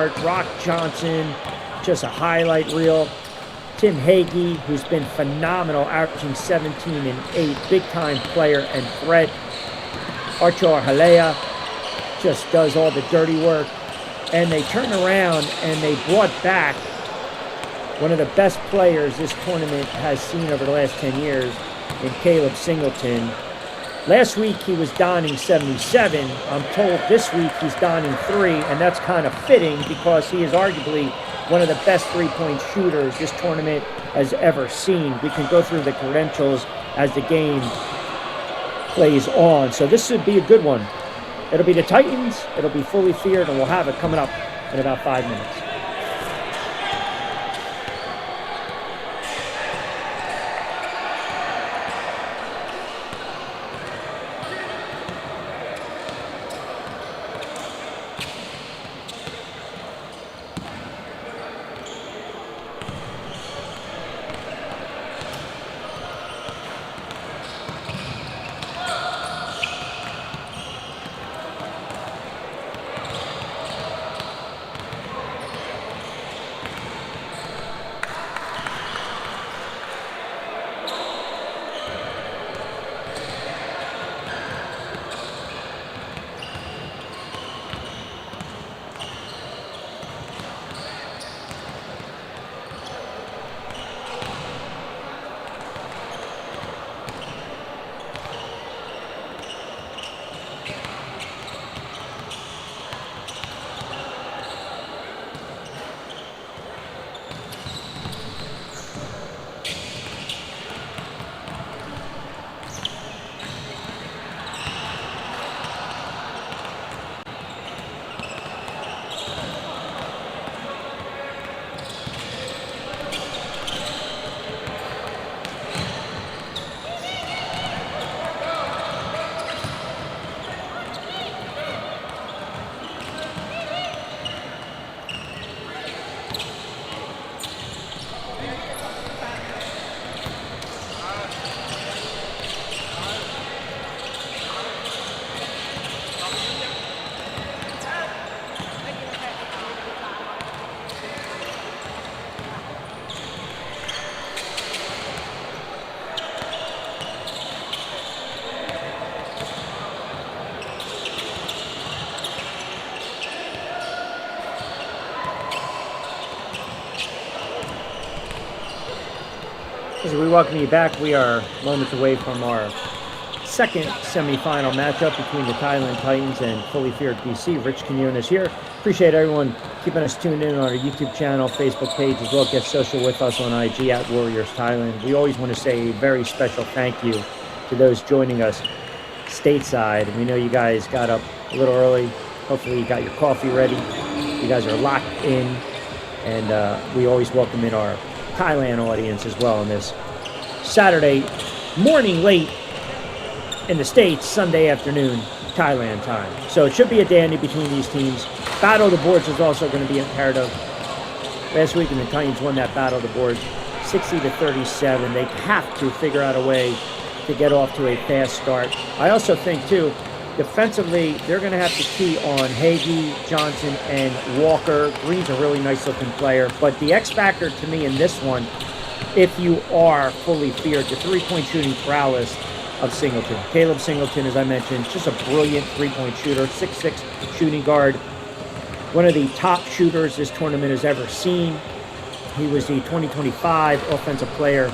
guard. Rock Johnson, just a highlight reel. Tim Hagee, who's been phenomenal, averaging 17 and 8, big-time player and threat. Archer Halea just does all the dirty work. And they turn around and they brought back one of the best players this tournament has seen over the last 10 years in Caleb Singleton. Last week he was donning 77. I'm told this week he's donning 3, and that's kind of fitting because he is arguably one of the best three-point shooters this tournament has ever seen. We can go through the credentials as the game plays on. So this should be a good one. It'll be the Titans, it'll be fully feared, and we'll have it coming up in about 5 minutes. As we welcome you back, we are moments away from our second semifinal matchup between the Thailand Titans and fully feared BC. Rich Quinones here. Appreciate everyone keeping us tuned in on our YouTube channel, Facebook page, as well. Get social with us on IG at Warriors Thailand. We always want to say a very special thank you to those joining us stateside. We know you guys got up a little early. Hopefully you got your coffee ready. You guys are locked in, and we always welcome in our Thailand audience as well on this Saturday morning late in the States, Sunday afternoon, Thailand time. So it should be a dandy between these teams. Battle of the boards is also going to be imperative. Last week, the Titans won that battle of the boards 60-37. They have to figure out a way to get off to a fast start. I also think, too, defensively, they're going to have to key on Hagee, Johnson, and Walker. Green's a really nice-looking player. But the X factor to me in this one, if you are fully feared, the three-point shooting prowess of Singleton. Caleb Singleton, as I mentioned, just a brilliant three-point shooter, 6'6" shooting guard. One of the top shooters this tournament has ever seen. He was the 2025 Offensive Player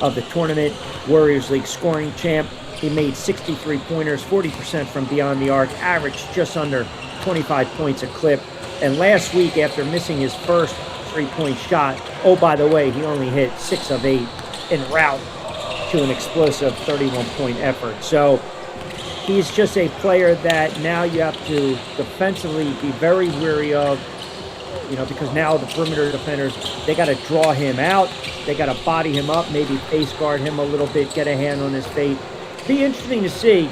of the Tournament, Warriors League scoring champ. He made 63 pointers, 40% from beyond the arc, averaged just under 25 points a clip. And last week, after missing his first three-point shot, oh, by the way, he only hit 6 of 8 en route to an explosive 31-point effort. So he's just a player that now you have to defensively be very wary of, because now the perimeter defenders, they got to draw him out. They got to body him up, maybe face guard him a little bit, get a hand on his fate. Be interesting to see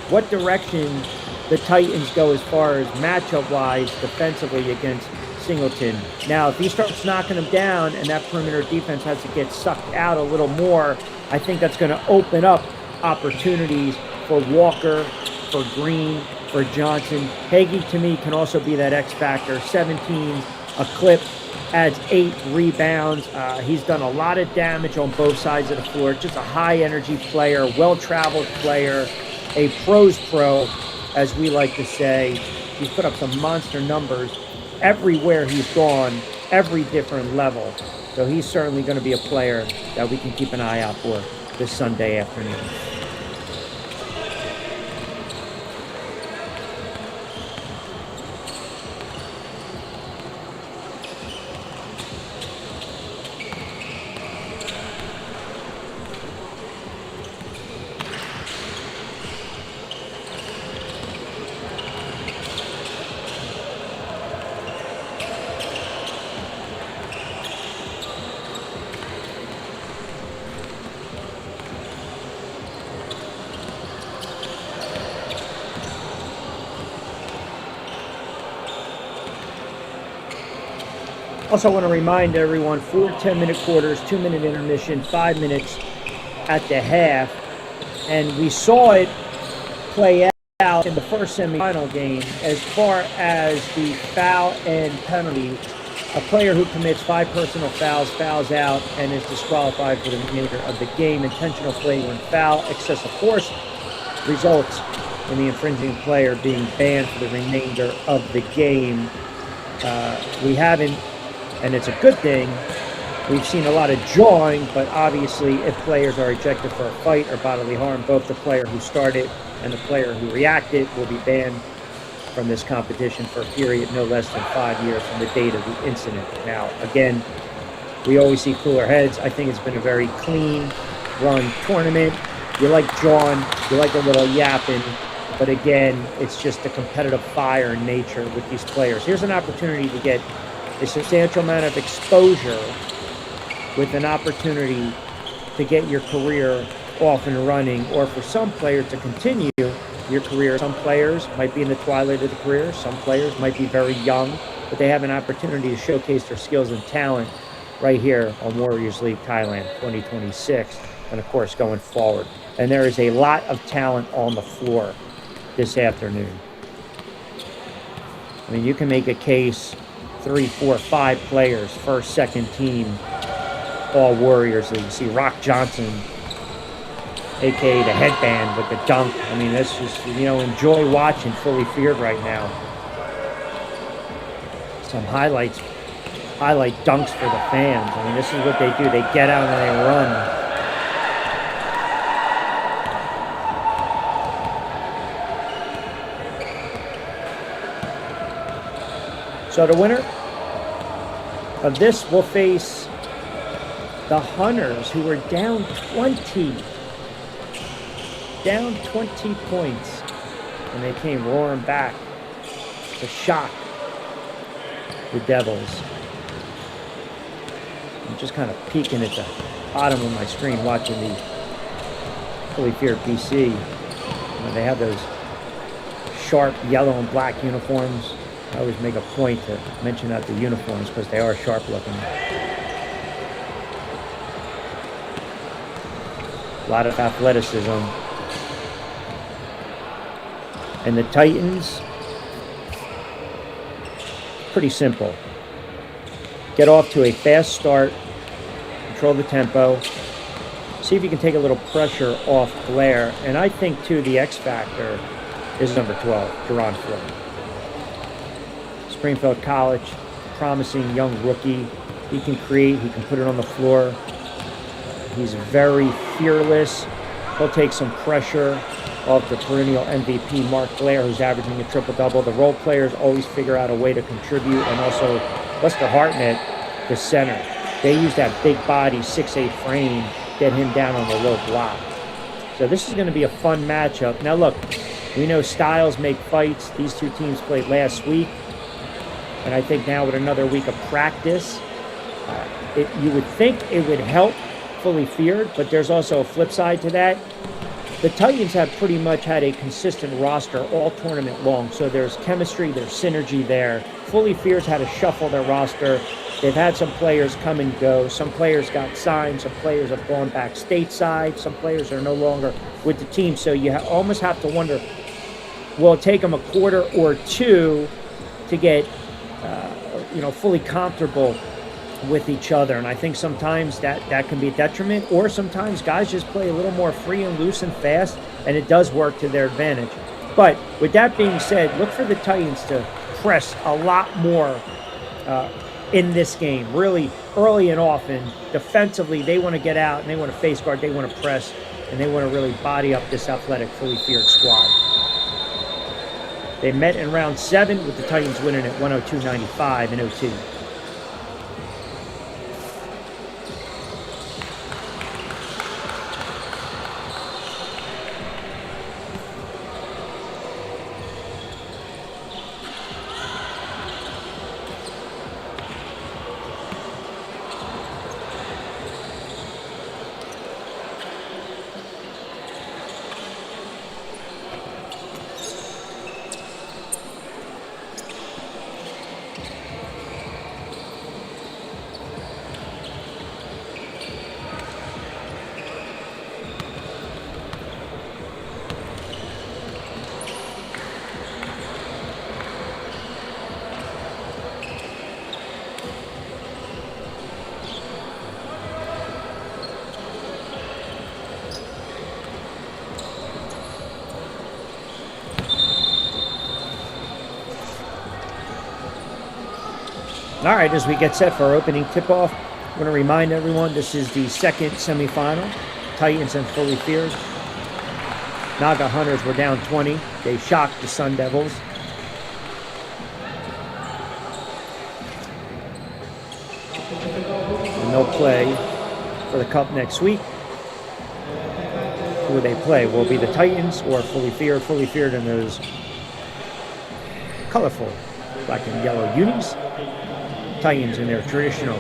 what direction the Titans go as far as matchup-wise defensively against Singleton. Now, if he starts knocking him down and that perimeter defense has to get sucked out a little more, I think that's going to open up opportunities for Walker, for Green, for Johnson. Hagee, to me, can also be that X factor. 17 a clip, adds 8 rebounds. He's done a lot of damage on both sides of the floor. Just a high-energy player, well-traveled player, a pro's pro, as we like to say. He's put up some monster numbers everywhere he's gone, every different level. So he's certainly going to be a player that we can keep an eye out for this Sunday afternoon. Also want to remind everyone, 4 10-minute quarters, 2-minute intermission, 5 minutes at the half. And we saw it play out in the first semifinal game as far as the foul and penalty. A player who commits 5 personal fouls, fouls out, and is disqualified for the remainder of the game. Intentional flagrant foul, excessive force results in the infringing player being banned for the remainder of the game. We haven't, and it's a good thing, we've seen a lot of jawing, but obviously if players are ejected for a fight or bodily harm, both the player who started and the player who reacted will be banned from this competition for a period no less than 5 years from the date of the incident. Now, again, we always see cooler heads. I think it's been a very clean run tournament. You like jawing, you like a little yapping, but again, it's just the competitive fire and nature with these players. Here's an opportunity to get a substantial amount of exposure with an opportunity to get your career off and running, or for some players to continue your career. Some players might be in the twilight of the career. Some players might be very young, but they have an opportunity to showcase their skills and talent right here on Warriors League Thailand 2026, and of course going forward. And there is a lot of talent on the floor this afternoon. I mean, you can make a case 3, 4, 5 players, first, second team, all Warriors League. You see Rock Johnson, aka the headband with the dunk. I mean, that's just, enjoy watching Fully Feared right now. Some highlight dunks for the fans. I mean, this is what they do. They get out and they run. So the winner of this will face the Hunters, who were down 20 points, and they came roaring back to shock the Devils. I'm just kind of peeking at the bottom of my screen watching the Fully Feared BC. They have those sharp yellow and black uniforms. I always make a point to mention out the uniforms because they are sharp looking. A lot of athleticism. And the Titans, pretty simple. Get off to a fast start, control the tempo, see if you can take a little pressure off Blair. And I think, too, the X factor is number 12, Jerron Ford. Springfield College, promising young rookie. He can create, he can put it on the floor. He's very fearless. He'll take some pressure off the perennial MVP Mark Blair, who's averaging a triple-double. The role players always figure out a way to contribute, and also Lester Hartnett, the center. They use that big body, 6'8" frame, get him down on the low block. So this is going to be a fun matchup. Now look, we know styles make fights. These two teams played last week, and I think now with another week of practice, you would think it would help Fully Feared, but there's also a flip side to that. The Titans have pretty much had a consistent roster all tournament long, so there's chemistry, there's synergy there. Fully Feared's had to shuffle their roster. They've had some players come and go. Some players got signed. Some players have gone back stateside. Some players are no longer with the team. So you almost have to wonder, will it take them a quarter or two to get fully comfortable with each other. And I think sometimes that can be a detriment, or sometimes guys just play a little more free and loose and fast, and it does work to their advantage. But with that being said, look for the Titans to press a lot more in this game, really early and often. Defensively, they want to get out and they want to face guard, they want to press, and they want to really body up this athletic, fully feared squad. They met in round 7 with the Titans winning at 102-95 in OT. All right, as we get set for our opening tip-off, I want to remind everyone this is the second semifinal. Titans and fully feared. Naga Hunters were down 20. They shocked the Sun Devils. And they'll play for the Cup next week. Who will they play? Will it be the Titans or fully feared? Fully feared in those colorful black and yellow unis. Titans in their traditional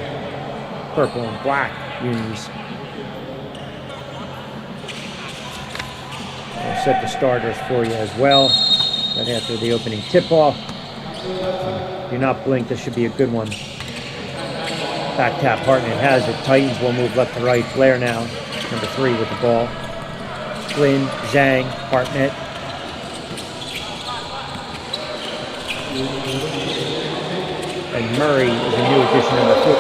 purple and black unis. I'll set the starters for you as well right after the opening tip-off. Do not blink, this should be a good one. Back tap, Hartnett has it. Titans will move left to right. Blair now, number 3 with the ball. Flynn, Zhang, Hartnett. And Murray is a new addition on the foot.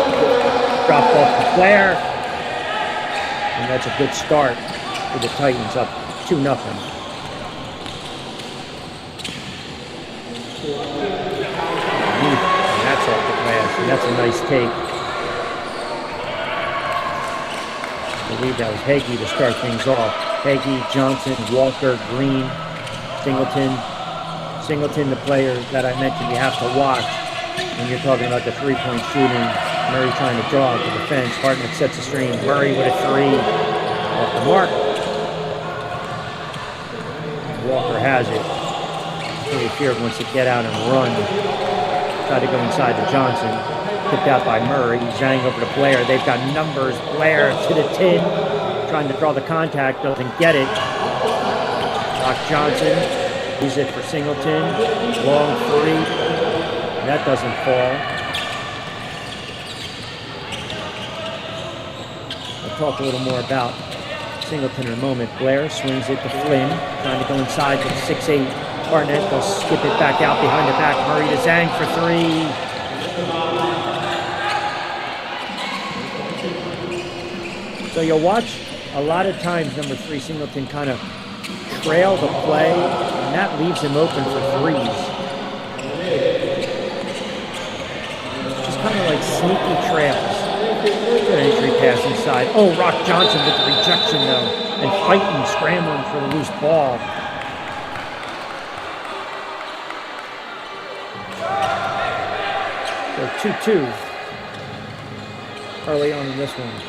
Dropped off to Blair. And that's a good start for the Titans, up 2-0. And that's off the glass, and that's a nice take. I believe that was Hagee to start things off. Hagee, Johnson, Walker, Green, Singleton. Singleton, the player that I mentioned you have to watch when you're talking about the three-point shooting. Murray trying to draw to the fence. Hartnett sets the screen. Murray with a 3 off the mark. Walker has it. Fully feared wants to get out and run. Tried to go inside to Johnson. Tipped out by Murray. Zhang over to Blair. They've got numbers. Blair to the tin. Trying to draw the contact. Doesn't get it. Rock Johnson. Use it for Singleton. Long 3. That doesn't fall. We'll talk a little more about Singleton in a moment. Blair swings it to Flynn. Trying to go inside to the 6'8". Hartnett. They'll skip it back out behind the back. Murray to Zhang for 3. So you'll watch a lot of times number 3 Singleton kind of trail the play, and that leaves him open for 3s. Just kind of like sneaky trails. Good entry pass inside. Oh, Rock Johnson with the rejection though, and fighting, scrambling for the loose ball. So 2-2 early on in this one.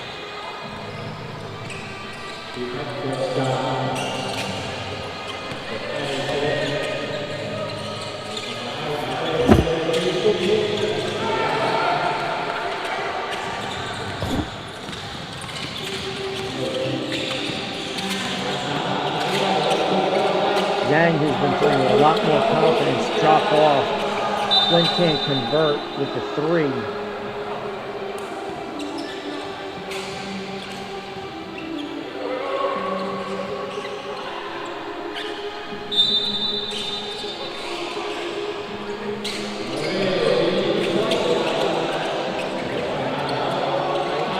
Zhang, who's been playing with a lot more confidence, drop off. Flynn can't convert with the 3.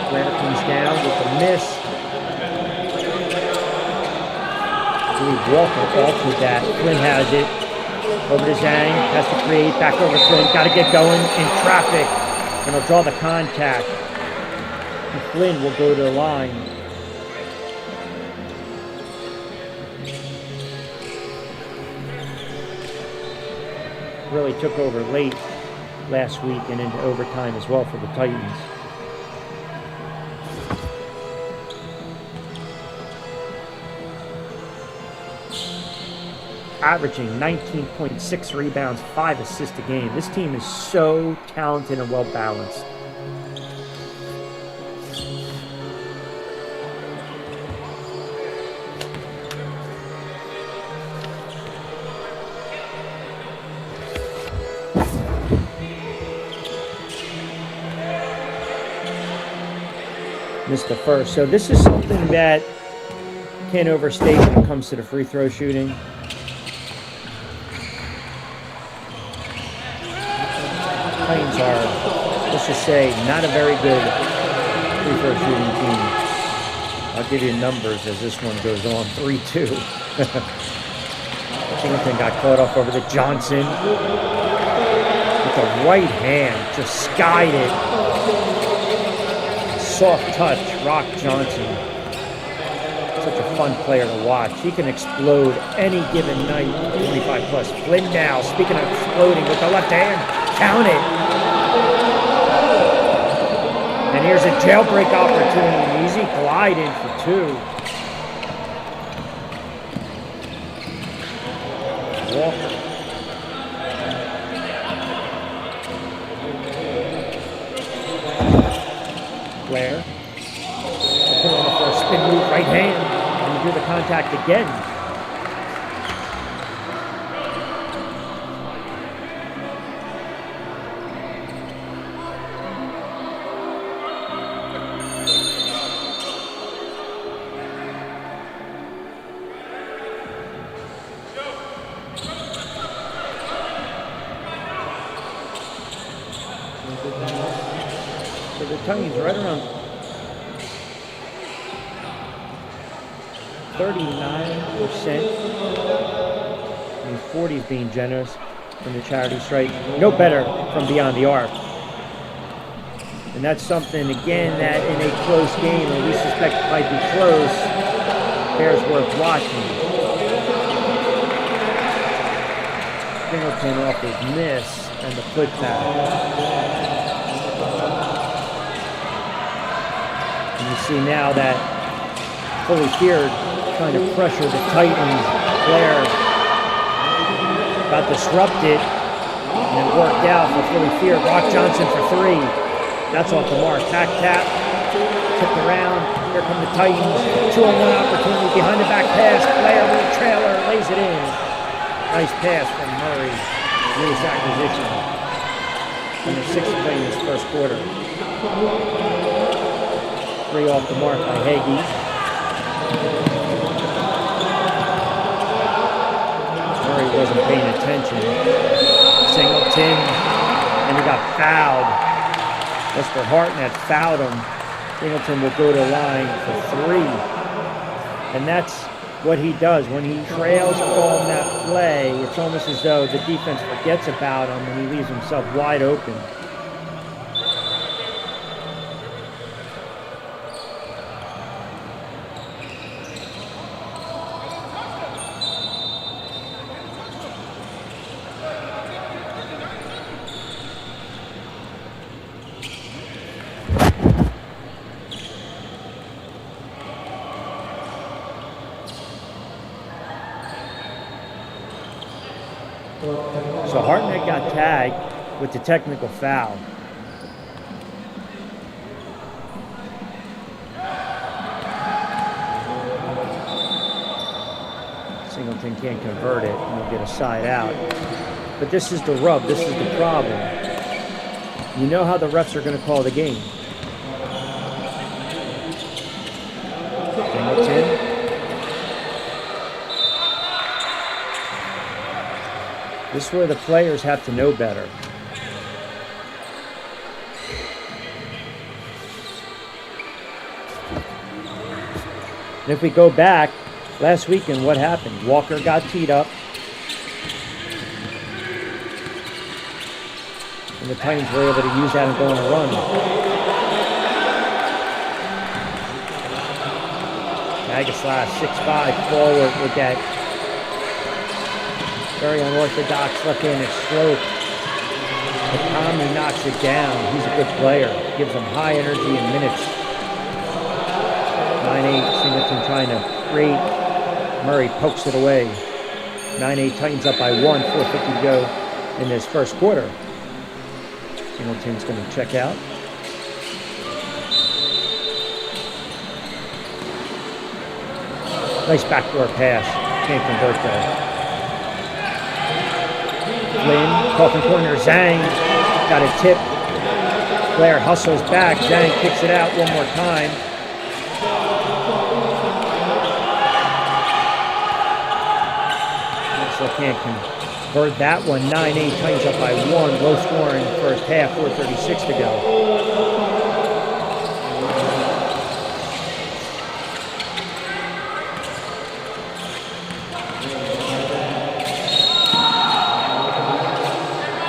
Blair comes down with the miss. Walker altered that. Flynn has it. Over to Zhang. Has to create. Back over Flynn. Got to get going in traffic. And he'll draw the contact. And Flynn will go to the line. Really took over late last week and into overtime as well for the Titans. Averaging 19.6 rebounds, 5 assists a game. This team is so talented and well balanced. Missed the first. So this is something that can't overstate when it comes to the free throw shooting. Titans are, let's just say, not a very good free throw shooting team. I'll give you numbers as this one goes on. 3-2. Singleton got caught off over to Johnson with the right hand, just skied it. Soft touch, Rock Johnson. Such a fun player to watch. He can explode any given night. 25 plus. Flynn now, speaking of exploding with the left hand. Count it. And here's a jailbreak opportunity. Easy glide in for 2. Walker. Blair. Put on the first spin move, right hand. And you do the contact again. So the Titans right around 39%. I mean, 40 is being generous from the charity strike. No better from beyond the arc. And that's something, again, that in a close game, or we suspect might be close, bears worth watching. Singleton off his miss and the foot tap. And you see now that Fully Feared trying to pressure the Titans. Blair got disrupted, and it worked out for Fully Feared. Rock Johnson for 3. That's off the mark. Back tap, tipped around. Here come the Titans. 2-on-1 opportunity behind the back pass. Blair with a trailer, lays it in. Nice pass from Murray. Nice acquisition. And the 6th play in this first quarter. 3 off the mark by Hagee. Murray wasn't paying attention. Singleton, and he got fouled. Mr. Hartnett fouled him. Singleton will go to the line for 3. And that's what he does. When he trails on that play, it's almost as though the defense forgets about him and he leaves himself wide open. So Hartnett got tagged with the technical foul. Singleton can't convert it, and he'll get a side out. But this is the rub. This is the problem. You know how the refs are going to call the game. Singleton. This is where the players have to know better. And if we go back last weekend, what happened? Walker got teed up. And the Titans were able to use that and go on a run. Agaslav 6'5" forward with that very unorthodox left-handed stroke. But Tommy knocks it down. He's a good player. Gives them high energy in minutes. 9-8, Singleton trying to create. Murray pokes it away. 9-8, Titans up by 1, 4:50 to go in this first quarter. Singleton's going to check out. Nice backdoor pass. Can't convert though. Flynn, coffin corner, Zhang. Got a tip. Blair hustles back. Zhang kicks it out one more time. So can't convert that one. 9-8, Titans up by 1. Low scoring first half, 4:36 to go.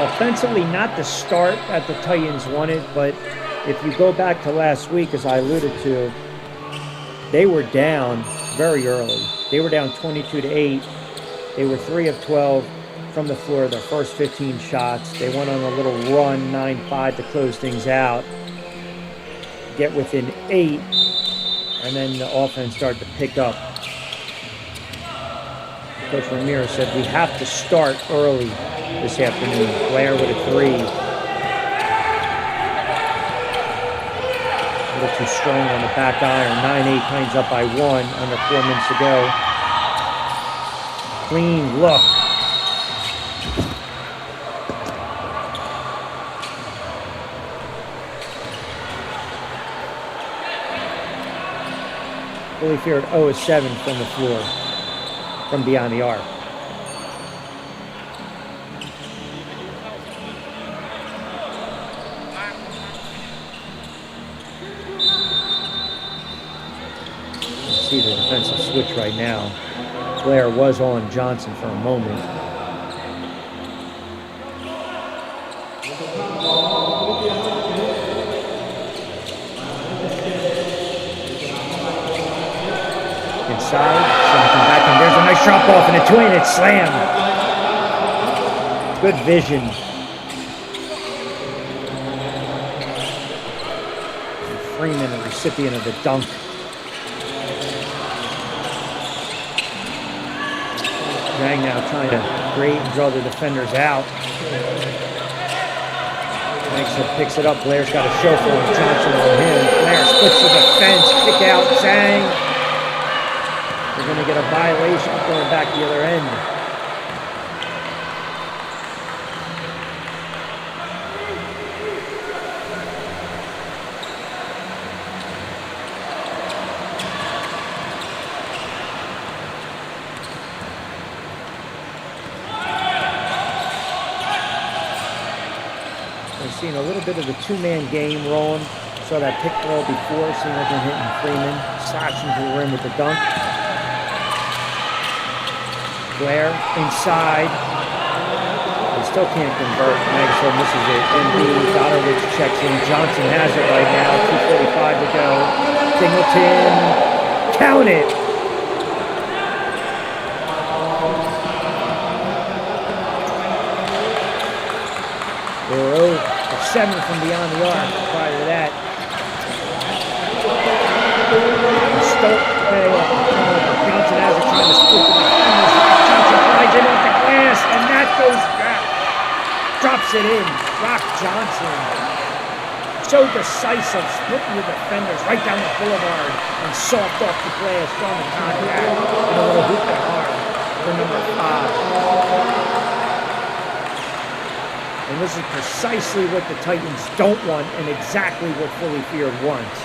Offensively, not the start that the Titans wanted, but if you go back to last week, as I alluded to, they were down very early. They were down 22-8. They were 3 of 12 from the floor, their first 15 shots. They went on a little run, 9-5 to close things out, get within 8, and then the offense started to pick up. Coach Ramirez said, we have to start early this afternoon. Blair with a 3. A little too strong on the back iron. 9-8, Titans up by 1, under 4 minutes to go. Clean look. Fully feared 0-7 from the floor, from beyond the arc. See the defensive switch right now. Blair was on Johnson for a moment. Inside, something back, and there's a nice drop off and a 2-handed slam. Good vision. Freeman, the recipient of the dunk. Zhang now trying to create and draw the defenders out. Picks it up. Blair's got a chauffeur and Johnson on him. Blair splits the defense. Kick out Zhang. They're going to get a violation going back the other end. Seen a little bit of the two-man game rolling. Saw that pick throw before. Seen like him hitting Freeman. Slashing to the rim with the dunk. Blair inside. They still can't convert. Maxwell misses it. Embiid, Donovich checks in. Johnson has it right now. 2:45 to go. Singleton. Count it. They were 7 from beyond the arc prior to that. Johnson has it, trying to split the defenders. Johnson flies it off the glass, and that goes back. Drops it in. Rock Johnson. So decisive, splitting the defenders right down the boulevard and soft off the glass, strong contact, and a little hoop and hard for number 5. And this is precisely what the Titans don't want and exactly what Fully Feared wants.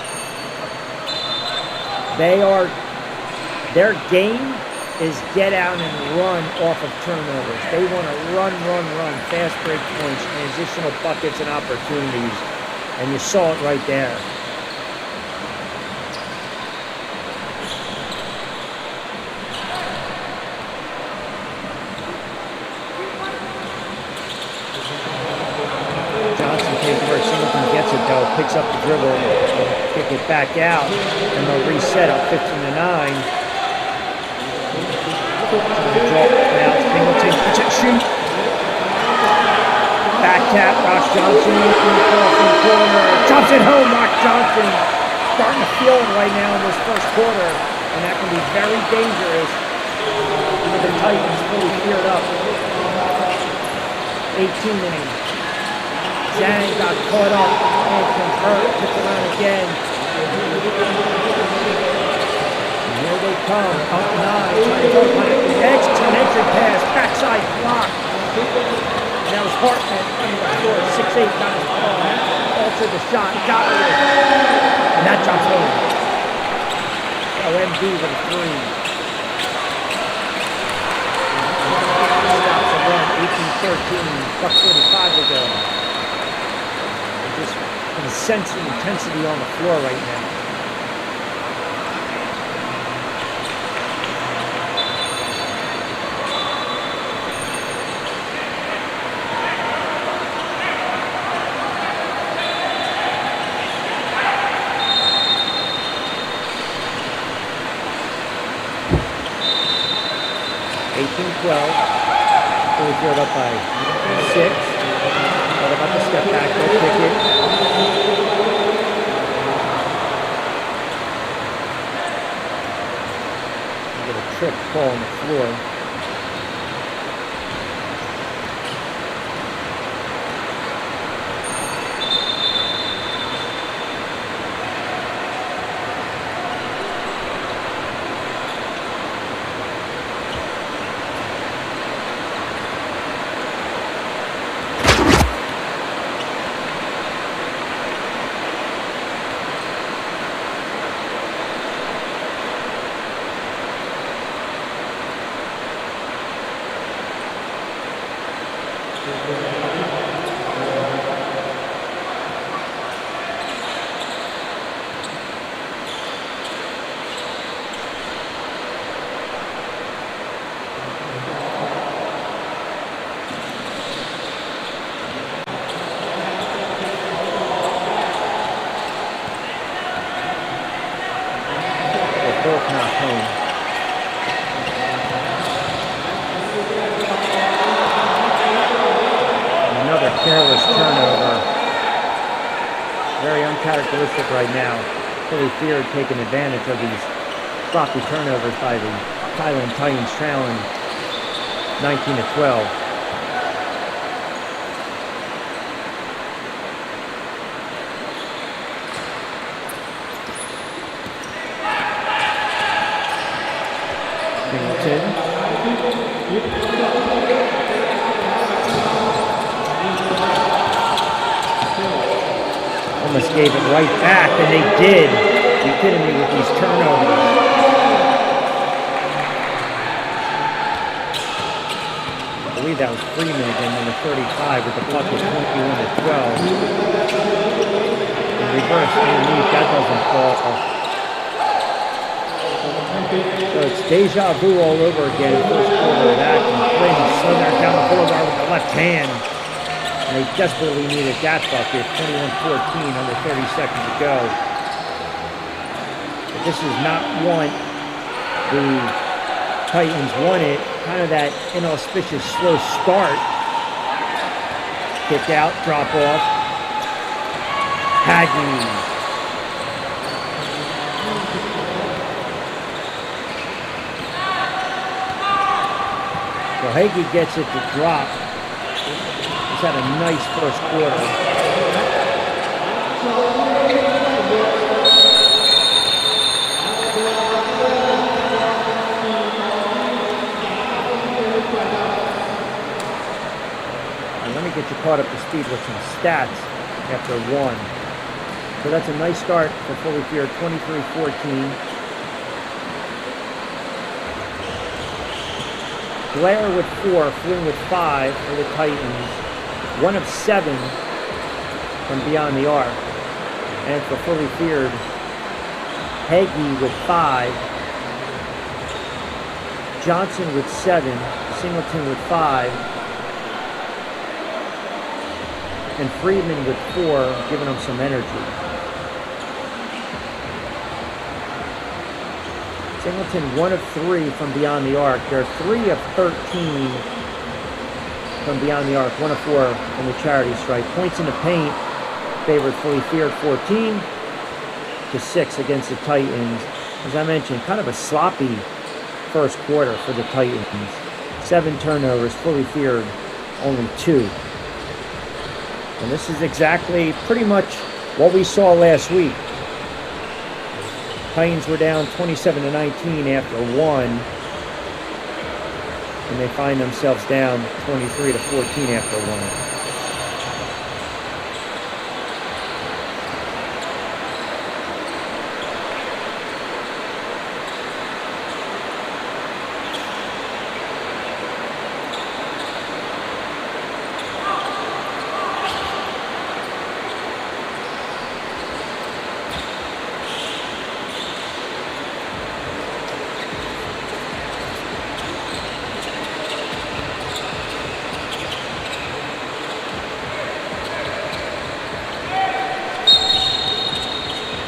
Their game is get out and run off of turnovers. They want to run, fast break points, transitional buckets and opportunities. And you saw it right there. Johnson gets it though, picks up the dribble, kick it back out, and they'll reset up 15-9. Now it's Pingleton, pitch and shoot. Back tap, Ross Johnson in the corner. Drops it home, Ross Johnson. Starting to feel it right now in this first quarter, and that can be very dangerous with the Titans fully geared up. 18 inning. Zhang got caught up and convert, took around again. And here they come, up 9, trying to go on it. Exits an entry pass, backside block. Now it's Hartman under the floor, 6'8", got his ball. Altered the shot, got it. And that drops home. OMD with a 3. Stops a run, 18-13, buck 45 to go. Just can sense the intensity on the floor right now. Fully filled up by 6. Thought about the step back, go kick it. Get a trip ball on the floor. Careless turnover. Very uncharacteristic right now. Philly Fear taking advantage of these sloppy turnovers by the Thailand Titans, trailing 19-12. Almost gave it right back, and they did. Are you kidding me with these turnovers? I believe that was Freeman again, number 35, with the puck at 21-12. In reverse underneath, that doesn't fall. So it's deja vu all over again. First quarter of that, and Flynn slithering down the boulevard with the left hand. And they desperately needed that bucket. 21-14, under 30 seconds to go. But this is not one the Titans wanted. Kind of that inauspicious slow start. Kick out, drop off. Haggy. So Hagee gets it to drop. He's had a nice first quarter. And let me get you caught up to speed with some stats after one. So that's a nice start for Fully Fear, 23-14. Blair with 4, Flynn with 5 for the Titans. 1 of 7 from beyond the arc. And for Fully Feared, Hagee with 5. Johnson with 7. Singleton with 5. and Friedman with 4, giving them some energy. Singleton 1 of 3 from beyond the arc. They're 3 of 13 from beyond the arc, 1 of 4 on the charity stripe. Points in the paint favored Fully Feared 14-6 against the Titans. As I mentioned, kind of a sloppy first quarter for the Titans. 7 turnovers, Fully Feared only 2. And this is exactly pretty much what we saw last week. Titans were down 27-19 after 1. And they find themselves down 23-14 after 1.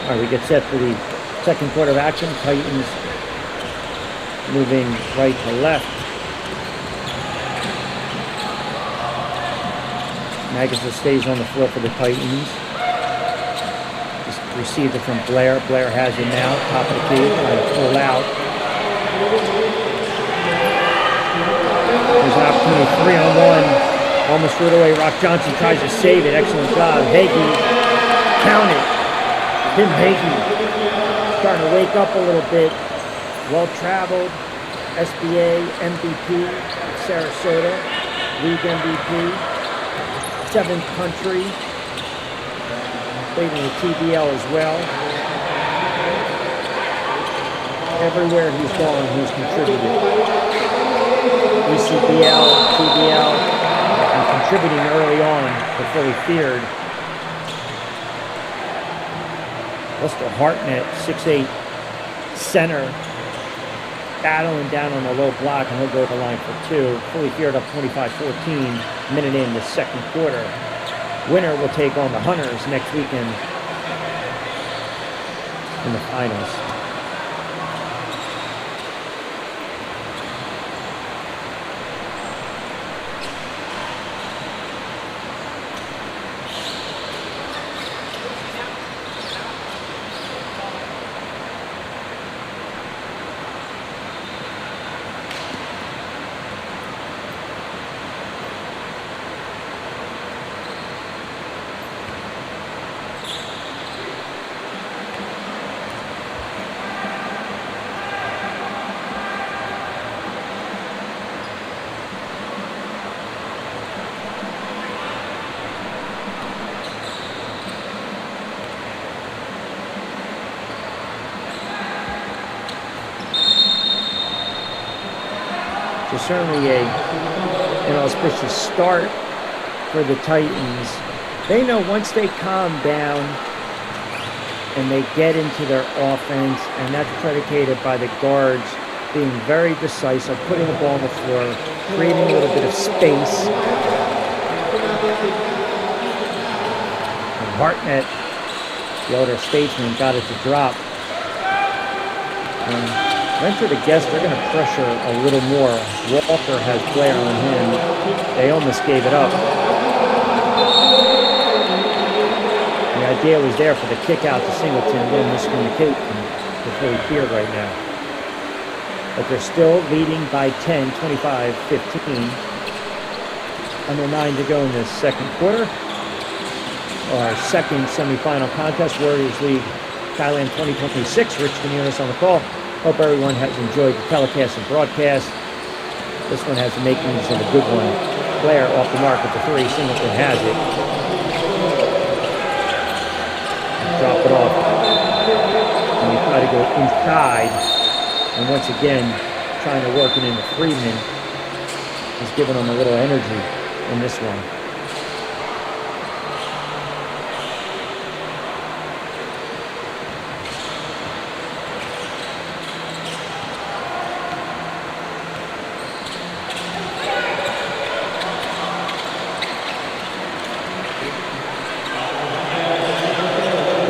All right, we get set for the second quarter of action. Titans moving right to left. Magaza stays on the floor for the Titans. Just received it from Blair. Blair has it now. Top of the key. Trying to pull out. There's an opportunity. 3-on-1. Almost threw it away. Rock Johnson tries to save it. Excellent job. Hagee. Count it. Tim Hagee starting to wake up a little bit. Well-traveled, SBA MVP, Sarasota, league MVP, 7th country, played in the TBL as well. Everywhere he's gone, he's contributed. ECBL, TBL, and contributing early on to Fully Feared. Lester Hartnett, 6'8", center, battling down on the low block, and he'll go to the line for 2. Fully Feared up 25-14, minute in the second quarter. Winner will take on the Hunters next weekend in the finals. So certainly an auspicious start for the Titans. They know once they calm down and they get into their offense, and that's predicated by the guards being very decisive, putting the ball on the floor, creating a little bit of space. And Hartnett, the older statesman, got it to drop. Venture to guess they're going to pressure a little more. Walker has Blair on him. They almost gave it up. The idea was there for the kick out to Singleton. A little miscommunication to Fully Feared right now. But they're still leading by 10, 25-15. Under 9 to go in the second quarter. Our second semifinal contest, Warriors League Thailand 2026. Rich Quinones on the call. Hope everyone has enjoyed the telecast and broadcast. This one has the makings of a good one. Blair off the mark with the 3. Singleton has it. Drop it off. And we try to go inside. And once again, trying to work it into Friedman. He's giving them a little energy in this one.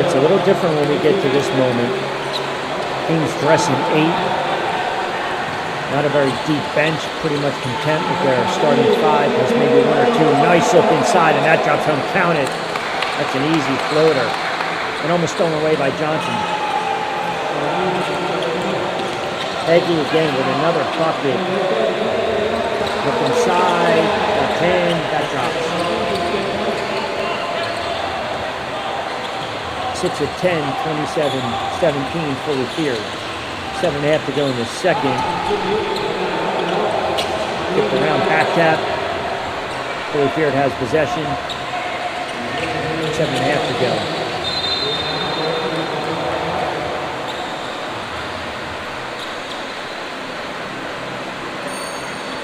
It's a little different when we get to this moment. Teams dressing 8. Not a very deep bench, pretty much content with their starting 5. Has maybe 1 or 2. Nice look inside, and that drops home. Count it. That's an easy floater. And almost stolen away by Johnson. Peggy again with another bucket. Look inside. That's in. That drops. 6 of 10, 27-17, fully feared. 7.5 to go in the second. Kicked around, back tap. Fully feared has possession. 7.5 to go.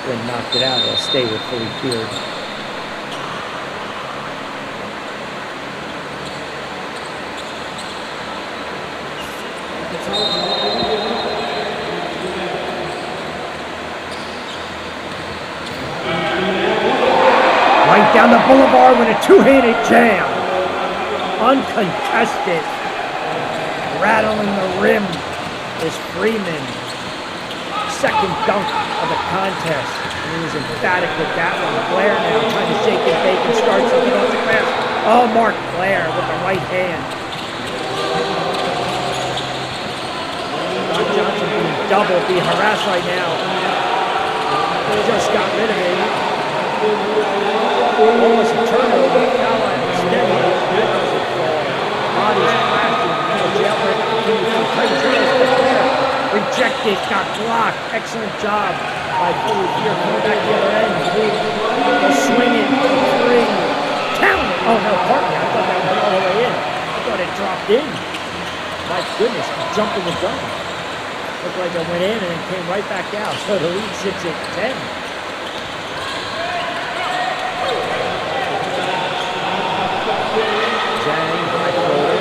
Then knocked it out. It'll stay with fully feared. Right down the boulevard with a two-handed jam. Uncontested. Rattling the rim is Freeman. Second dunk of the contest. And he was emphatic with that one. Blair now trying to shake and bake and start something off the glass. Oh, Mark Blair with the right hand. Don Johnson being doubled, being harassed right now. Just got rid of it. Almost a turnover. Foul line instead. That doesn't fall. Bodies crashing. Jailbreak continues to play. Rejected. Got blocked. Excellent job by Fully Fear. Coming back the other end. They'll swing it. 3. Count. Oh no, pardon me. I thought that went all the way in. I thought it dropped in. My goodness, jumping the gun. Looked like it went in and then came right back out. So the lead sits at 10. Zhang, high floater.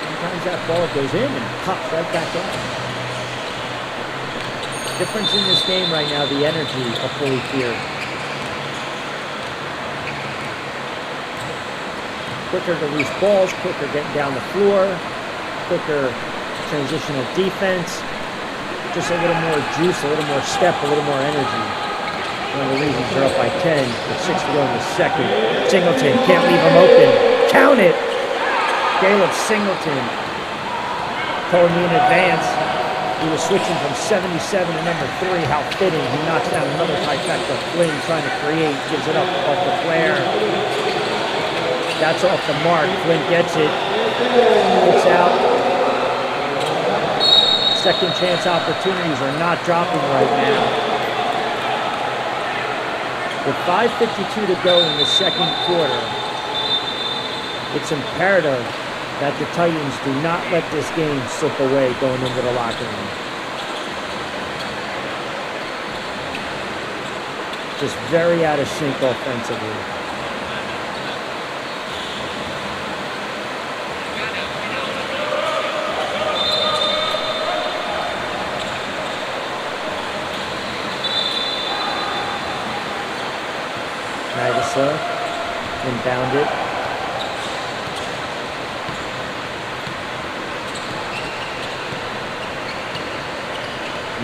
Sometimes that ball goes in and pops right back out. Difference in this game right now, the energy of Fully Feared. Quicker to loose balls, quicker getting down the floor, quicker transitional defense, just a little more juice, a little more step, a little more energy. One of the reasons they're up by 10, with 6 to go in the second. Singleton, can't leave him open. Count it! Caleb Singleton, told me in advance, he was switching from 77 to number 3. How fitting. He knocks down another trifecta. Flynn trying to create, gives it up off the flare. That's off the mark. Flint gets it. Looks out. Second chance opportunities are not dropping right now. With 5:52 to go in the second quarter, it's imperative that the Titans do not let this game slip away going into the locker room. Just very out of sync offensively. Inbound it.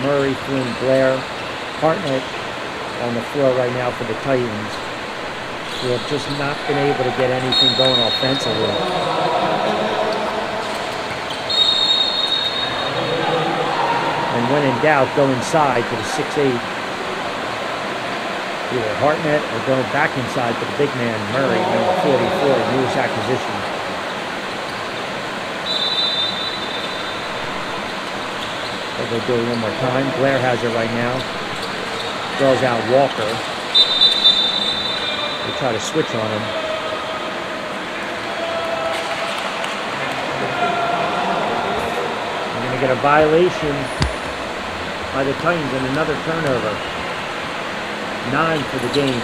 Murray, Flynn, Blair, Hartnett on the floor right now for the Titans, who have just not been able to get anything going offensively. And when in doubt, go inside to the 6'8". Either Hartnett or going back inside to the big man, Murray, number 44, newest acquisition. They'll do it one more time. Blair has it right now. Throws out Walker. They try to switch on him. They're going to get a violation by the Titans and another turnover. 9 for the game.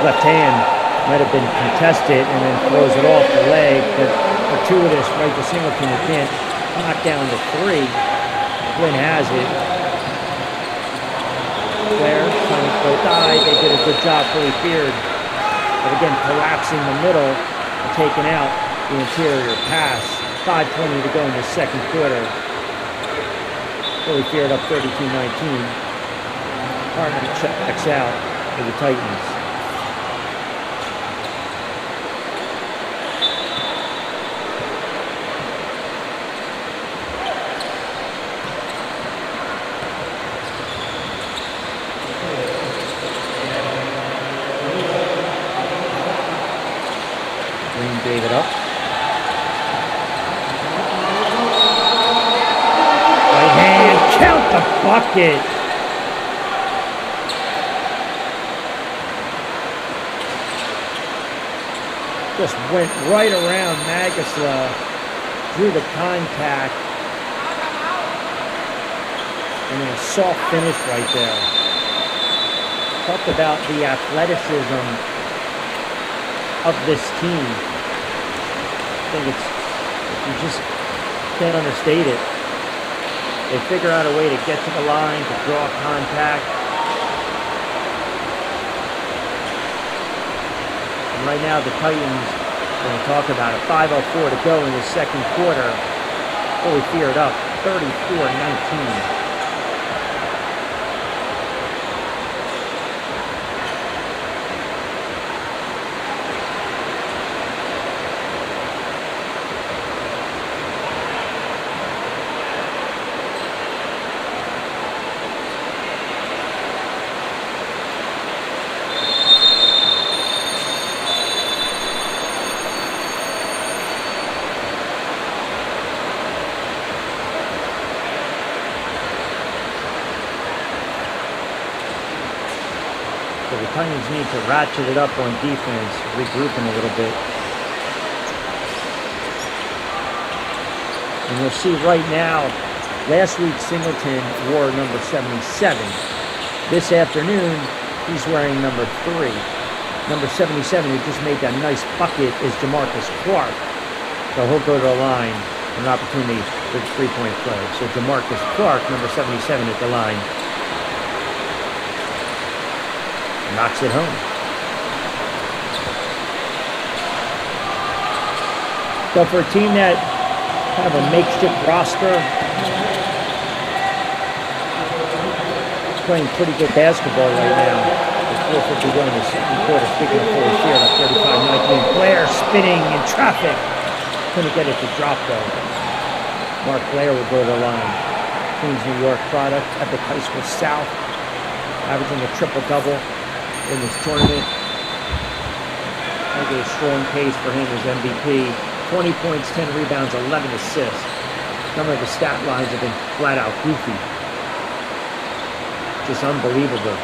left hand might have been contested and then throws it off the leg, but fortuitous right to Singleton, who can't knock down the three. Flynn has it. Flair trying to go die. They did a good job, fully feared. But again, collapsing the middle and taking out the interior pass. 5:20 to go in the second quarter. Fully feared up 32-19. Partner checks out for the Titans. Green gave it up. Right hand, count the bucket. Just went right around Magasla, drew the contact, and then a soft finish right there. Talk about the athleticism of this team. I think you just can't understate it. They figure out a way to get to the line, to draw contact. And right now the Titans, we're going to talk about it, 5:04 to go in the second quarter. Fully feared up, 34-19. So the Titans need to ratchet it up on defense, regrouping a little bit. And you'll see right now, last week Singleton wore number 77. This afternoon, he's wearing number 3. Number 77, who just made that nice bucket, is Jamarcus Clark. So he'll go to the line, an opportunity for the three-point play. So Jamarcus Clark, number 77 at the line. Knocks it home. So for a team that kind of a makeshift roster, is playing pretty good basketball right now. With 4:51 in the second quarter. Speaking of fully feared, up 35-19. Blair spinning in traffic. Couldn't get it to drop though. Mark Blair will go to the line. Queens, New York product, Epic High School South, averaging a triple-double in this tournament. I get a strong case for him as MVP. 20 points, 10 rebounds, 11 assists. Some of the stat lines have been flat out goofy. Just unbelievable.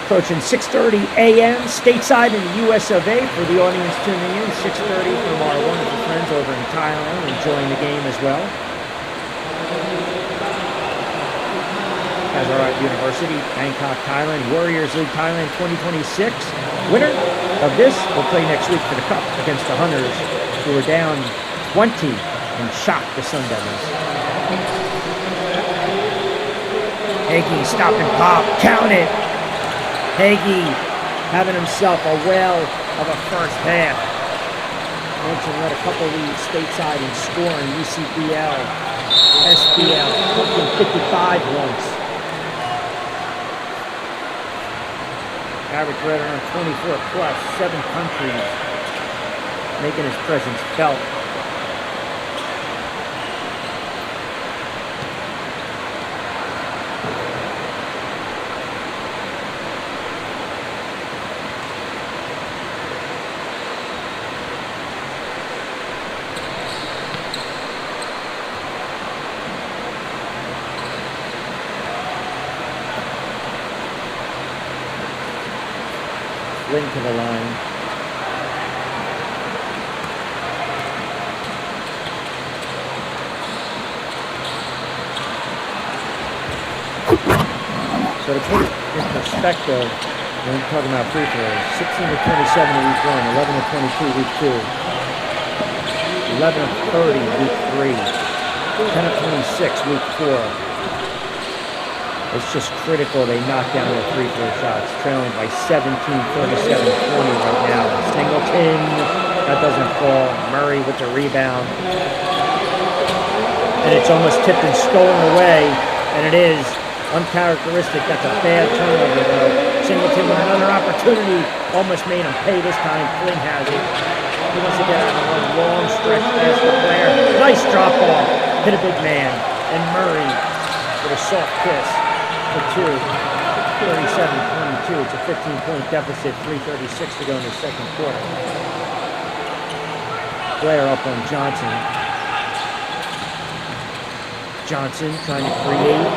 Approaching 6:30 a.m. stateside in the US of A for the audience tuning in. 6:30 from our wonderful friends over in Thailand, enjoying the game as well. Hazrat University, Bangkok, Thailand, Warriors League Thailand 2026. Winner of this will play next week for the Cup against the Hunters, who are down 20 and shocked the Sun Devils. Hagee, stop and pop, count it. Hagee having himself a whale of a first half. Mentioned led a couple leads stateside in scoring, UCBL, SBL, pumping 55 once. Average right around 24 plus, 7 countries making his presence felt. Flynn to the line. So to put it in perspective, when we're talking about free throws, 16 to 27 in week 1, 11 to 22 week 2, 11 of 30 week 3, 10 of 26 week 4. It's just critical they knock down their free throw shots, trailing by 17, 37, 20 right now. Singleton, that doesn't fall. Murray with the rebound. And it's almost tipped and stolen away, and it is uncharacteristic. That's a bad turnover, though. Singleton with another opportunity, almost made him pay this time. Flynn has it. He wants to get out of a long stretch past the player. Nice drop off, hit a big man. And Murray with a soft kiss for 2. 37-22. It's a 15-point deficit. 3:36 to go in the second quarter. Blair up on Johnson. Johnson trying to create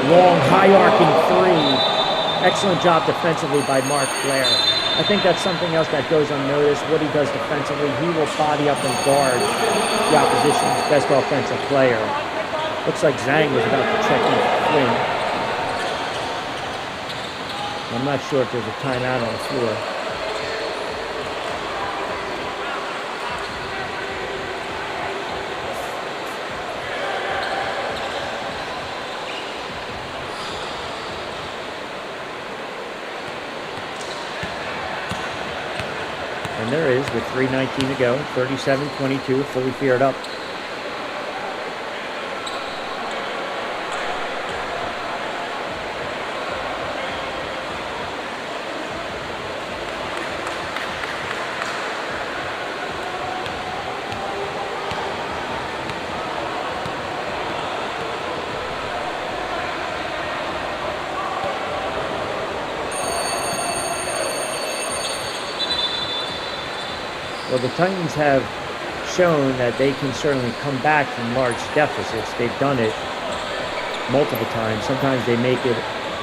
long, high-arcing 3. Excellent job defensively by Mark Blair. I think that's something else that goes unnoticed. What he does defensively, he will body up and guard the opposition's best offensive player. Looks like Zhang was about to check in for Flynn. I'm not sure if there's a timeout on the floor. And there is, with 3:19 to go, 37-22, fully feared up. Well, the Titans have shown that they can certainly come back from large deficits. They've done it multiple times. Sometimes they make it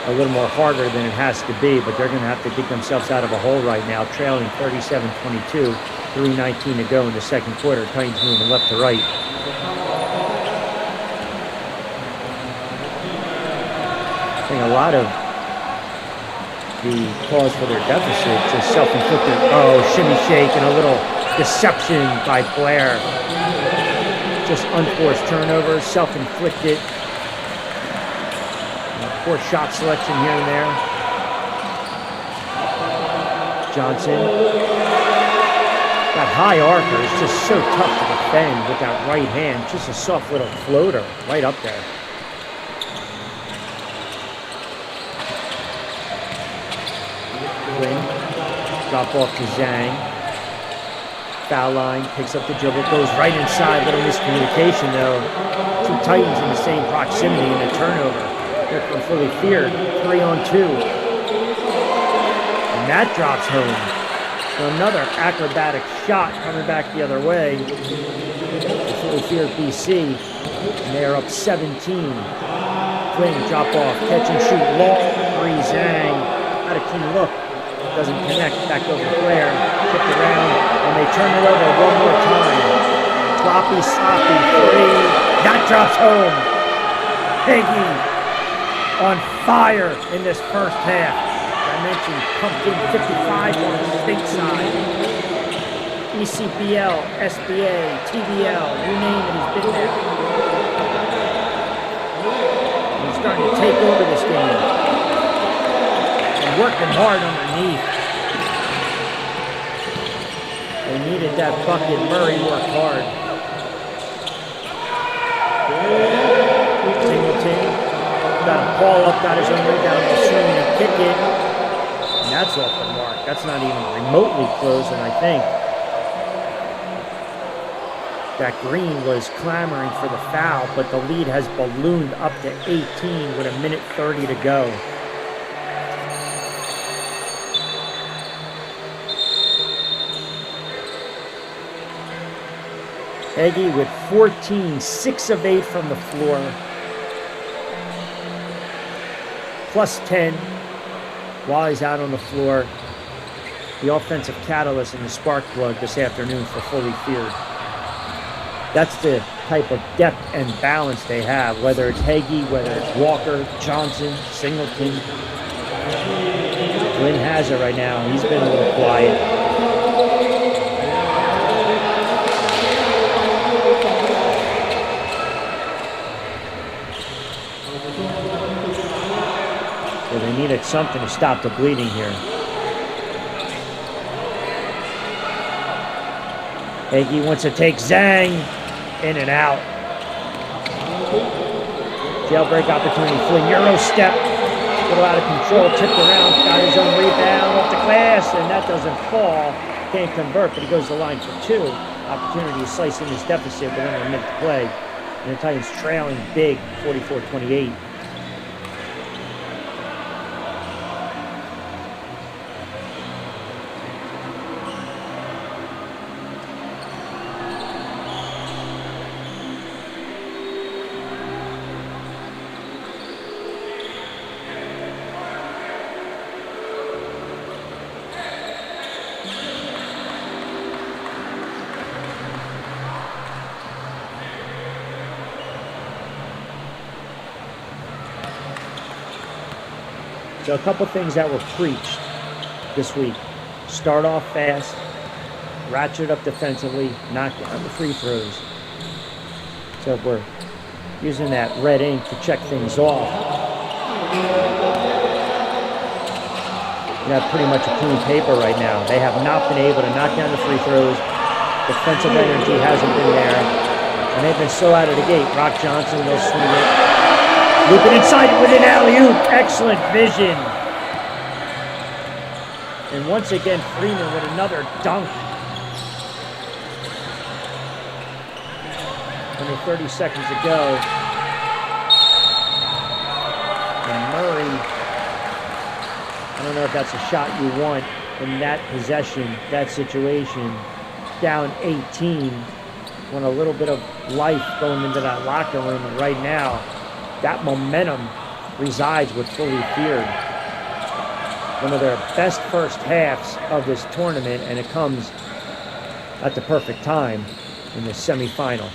a little more harder than it has to be, but they're going to have to dig themselves out of a hole right now, trailing 37-22, 3:19 to go in the second quarter. Titans moving left to right. I think a lot of the cause for their deficit just self-inflicted. Oh, shimmy shake and a little deception by Blair. Just unforced turnovers, self-inflicted. Poor shot selection here and there. Johnson. That high archer is just so tough to defend with that right hand. Just a soft little floater right up there. Flynn. Drop off to Zhang. Foul line, picks up the dribble, goes right inside. Little miscommunication though. Two Titans in the same proximity and a turnover. They're from fully feared. 3-on-2. And that drops home. So another acrobatic shot coming back the other way. The fully feared BC. And they are up 17. Flynn, drop off, catch and shoot. Long 3, Zhang. Had a clean look. Doesn't connect, back over Blair, tipped around, and they turn it over one more time. Sloppy, 3. That drops home. Peggy on fire in this first half. I mentioned pumpkin 55 on the stateside. ECBL, SBA, TBL, you name it, he's been there. He's starting to take over this game. Working hard underneath. They needed that bucket. Murray worked hard. Singleton got a ball up, got his own rebound, swing and kick it. And that's off the mark. That's not even remotely close, and I think that Green was clamoring for the foul, but the lead has ballooned up to 18 with 1:30 to go. Eggy with 14, 6 of 8 from the floor. Plus 10 while he's out on the floor. The offensive catalyst and the spark plug this afternoon for fully feared. That's the type of depth and balance they have, whether it's Hagee, whether it's Walker, Johnson, Singleton. Flynn has it right now. He's been a little quiet. So they needed something to stop the bleeding here. Hagee wants to take Zhang, in and out. Jailbreak opportunity. Flynn Euro step, a little out of control, tipped around, got his own rebound off the glass, and that doesn't fall. Can't convert, but he goes to the line for 2. Opportunity to slice in his deficit, but only a minute to play. And the Titans trailing big, 44-28. So a couple things that were preached this week. Start off fast, ratchet up defensively, knock down the free throws. So if we're using that red ink to check things off, you have pretty much a clean paper right now. They have not been able to knock down the free throws. Defensive energy hasn't been there. And they've been so out of the gate. Rock Johnson, they'll swing it. Looping inside with an alley-oop. Excellent vision. And once again, Freeman with another dunk. Only 30 seconds to go. And Murray, I don't know if that's a shot you want in that possession, that situation. Down 18. Want a little bit of life going into that locker room. And right now, that momentum resides with Fully Feared. One of their best first halves of this tournament, and it comes at the perfect time in the semifinal.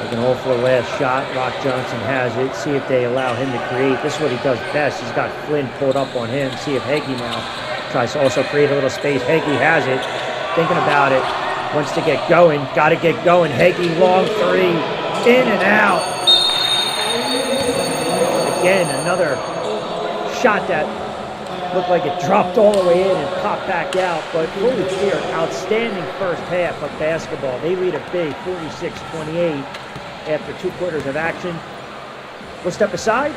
They can hold for the last shot. Rock Johnson has it. See if they allow him to create. This is what he does best. He's got Flynn pulled up on him. See if Hagee now tries to also create a little space. Hagee has it. Thinking about it. Wants to get going. Got to get going. Hagee, long 3. In and out. Again, another shot that looked like it dropped all the way in and popped back out. But Fully Feared, outstanding first half of basketball. They lead a big 46-28 after 2 quarters of action. We'll step aside.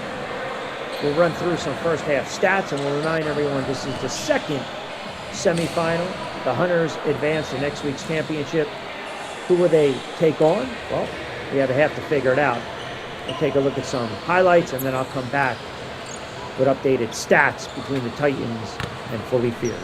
We'll run through some first half stats, and we'll remind everyone this is the second semifinal. The Hunters advance to next week's championship. Who will they take on? Well, we have a half to figure it out. We'll take a look at some highlights, and then I'll come back with updated stats between the Titans and Fully Feared.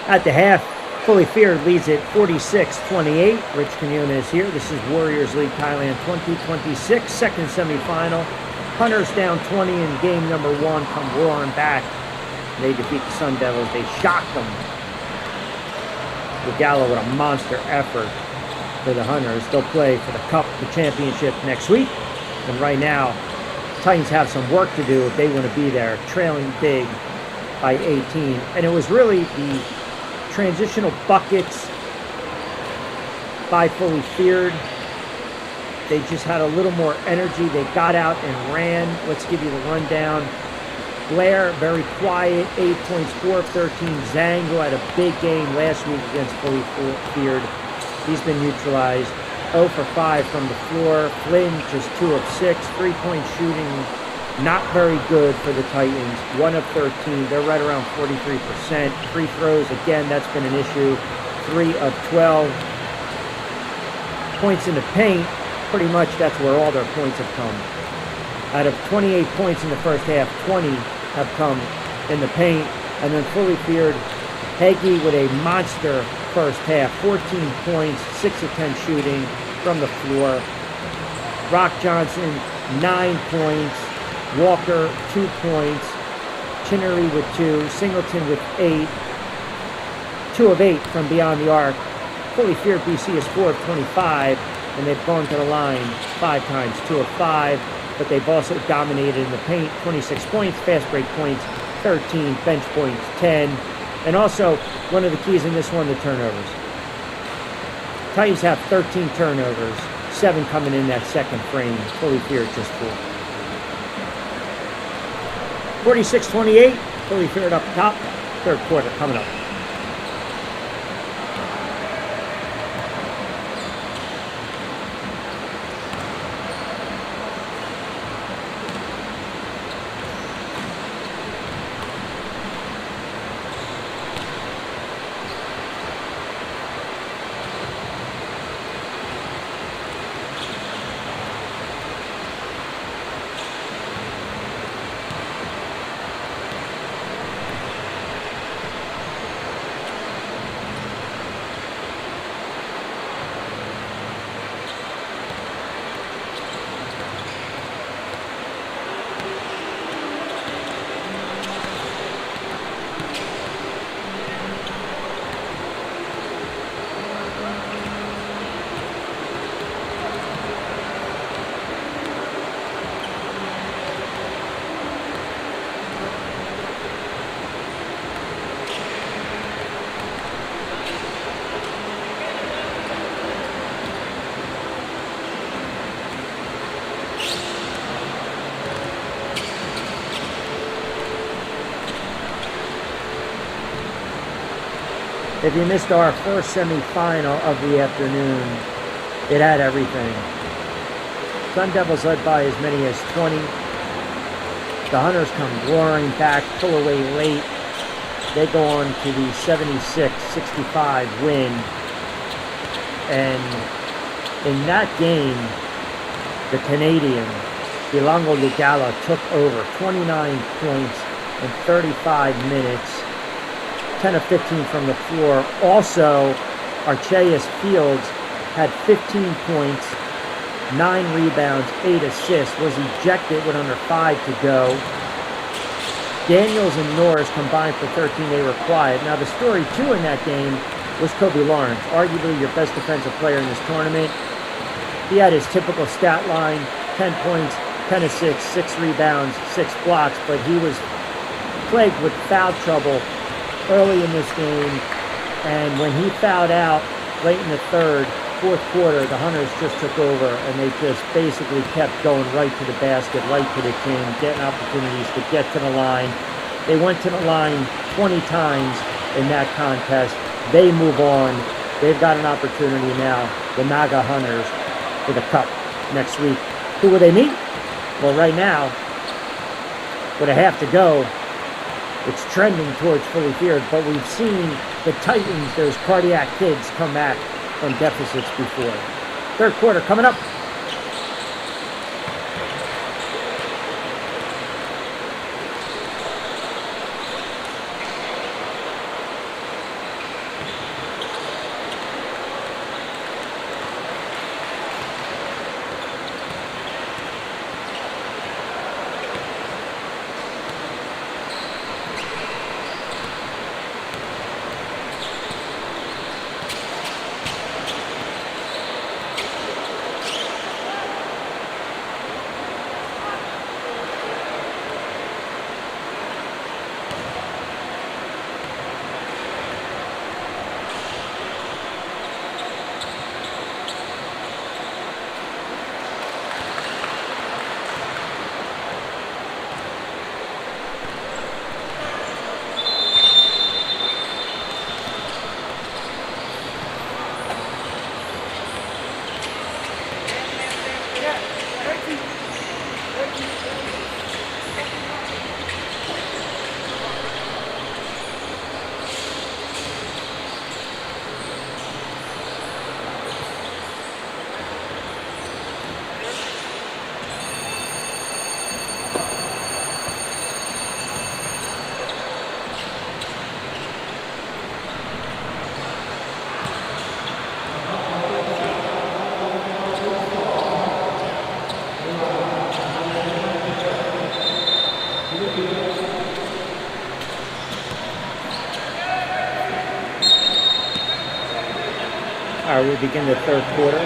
At the half, Fully Feared leads it 46-28. Rich Quinones here. This is Warriors League Thailand 2026, second semifinal. Hunters down 20 in game number 1, come roaring back. They defeat the Sun Devils. They shocked them. Gallo with a monster effort for the Hunters. They'll play for the Cup, the championship next week. And right now, Titans have some work to do if they want to be there, trailing big by 18. And it was really the transitional buckets by Fully Feared. They just had a little more energy. They got out and ran. Let's give you the rundown. Blair, very quiet, 8 points, 4 of 13. Zhang, who had a big game last week against Fully Feared. He's been neutralized. 0 for 5 from the floor. Flynn, just 2 of 6. 3-point shooting, not very good for the Titans. 1 of 13. They're right around 43%. Free throws, again, that's been an issue. 3 of 12. Points in the paint, pretty much that's where all their points have come. Out of 28 points in the first half, 20 have come in the paint. And then Fully Feared, Hagee with a monster first half, 14 points, 6 of 10 shooting from the floor. Rock Johnson, 9 points. Walker, 2 points. Chinnery with 2. Singleton with 8. 2 of 8 from beyond the arc. Fully Feared BC is 4 of 25, and they've gone to the line 5 times, 2 of 5. But they've also dominated in the paint, 26 points, fast break points, 13, bench points, 10. And also, one of the keys in this one, the turnovers. Titans have 13 turnovers, 7 coming in that second frame. Fully Feared just 4. 46-28, Fully Feared up top. Third quarter coming up. If you missed our first semifinal of the afternoon, it had everything. Sun Devils led by as many as 20. The Hunters come roaring back, pull away late. They go on to the 76-65 win. And in that game, the Canadian, Bilango Lugala, took over 29 points in 35 minutes. 10 of 15 from the floor. Also, Archeus Fields had 15 points, 9 rebounds, 8 assists, was ejected with under 5 to go. Daniels and Norris combined for 13. They were quiet. Now, the story, too, in that game was Kobe Lawrence, arguably your best defensive player in this tournament. He had his typical stat line, 10 points, 10 assists, 6 rebounds, 6 blocks, but he was plagued with foul trouble early in this game, and when he fouled out late in the fourth quarter, the Hunters just took over, and they just basically kept going right to the basket, right to the tin, getting opportunities to get to the line. They went to the line 20 times in that contest. They move on. They've got an opportunity now, the Naga Hunters, for the Cup next week. Who will they meet? Well, right now, with a half to go, it's trending towards Fully Feared, but we've seen the Titans, those cardiac kids, come back from deficits before. Third quarter coming up. All right, we begin the third quarter.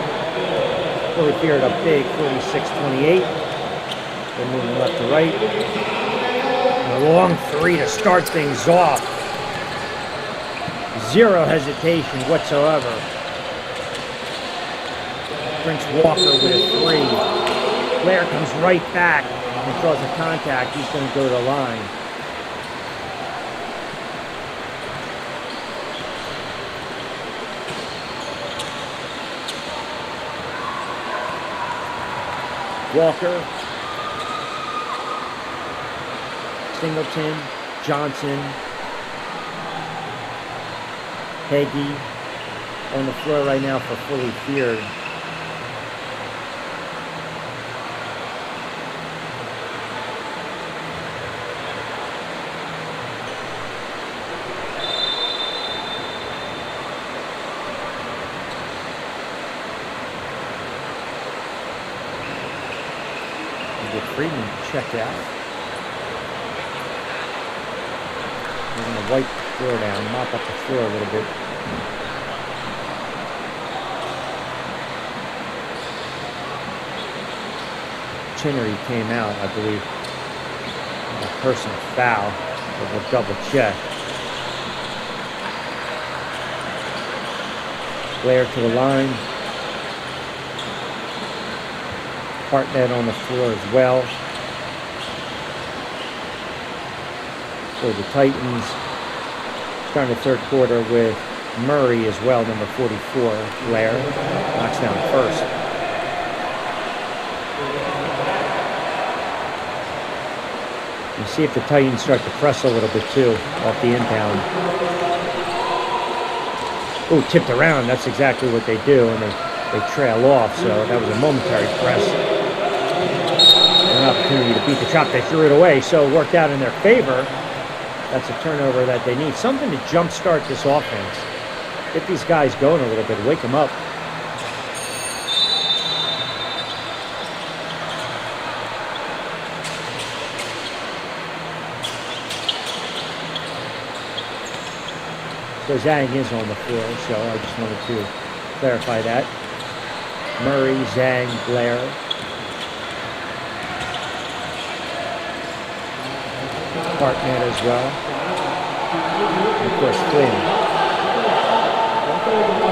Fully Feared up big, 46-28. They're moving left to right. A long three to start things off. Zero hesitation whatsoever. Prince Walker with a three. Blair comes right back and draws a contact. He's going to go to the line. Walker, Singleton, Johnson, Hagee on the floor right now for Fully Feared. Friedman checked out. We're going to wipe the floor down, mop up the floor a little bit. Chinnery came out, I believe. A personal foul, but we'll double check. Blair to the line. Hartnett on the floor as well. For the Titans, starting the third quarter with Murray as well, number 44. Blair knocks down first. You see if the Titans start to press a little bit too off the inbound. Oh, tipped around. That's exactly what they do, and they trail off. So that was a momentary press. An opportunity to beat the chop. They threw it away, so it worked out in their favor. That's a turnover that they need. Something to jumpstart this offense. Get these guys going a little bit. Wake them up. So Zhang is on the floor, so I just wanted to clarify that. Murray, Zhang, Blair. Hartnett as well. And of course, Flynn.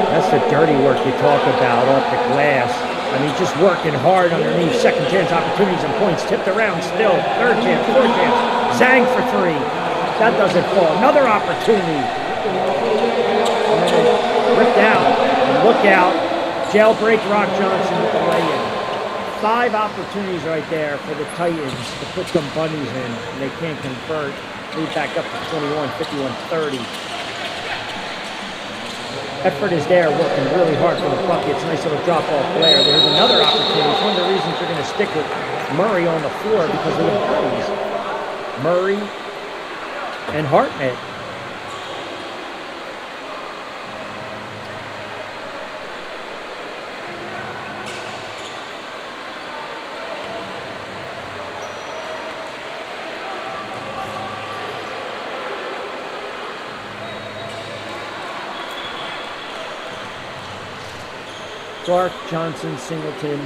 That's the dirty work you talk about off the glass. I mean, just working hard underneath. Second chance opportunities and points tipped around still. Third chance, fourth chance. Zhang for three. That doesn't fall. Another opportunity. Ripped out. And look out. Jailbreak Rock Johnson with the lay-in. 5 opportunities right there for the Titans to put some bunnies in, and they can't convert. Lead back up to 21, 51, 30. Effort is there, working really hard for the buckets. Nice little drop off Blair. There's another opportunity. It's one of the reasons you're going to stick with Murray on the floor because of the bunnies. Murray and Hartnett. Clark, Johnson, Singleton,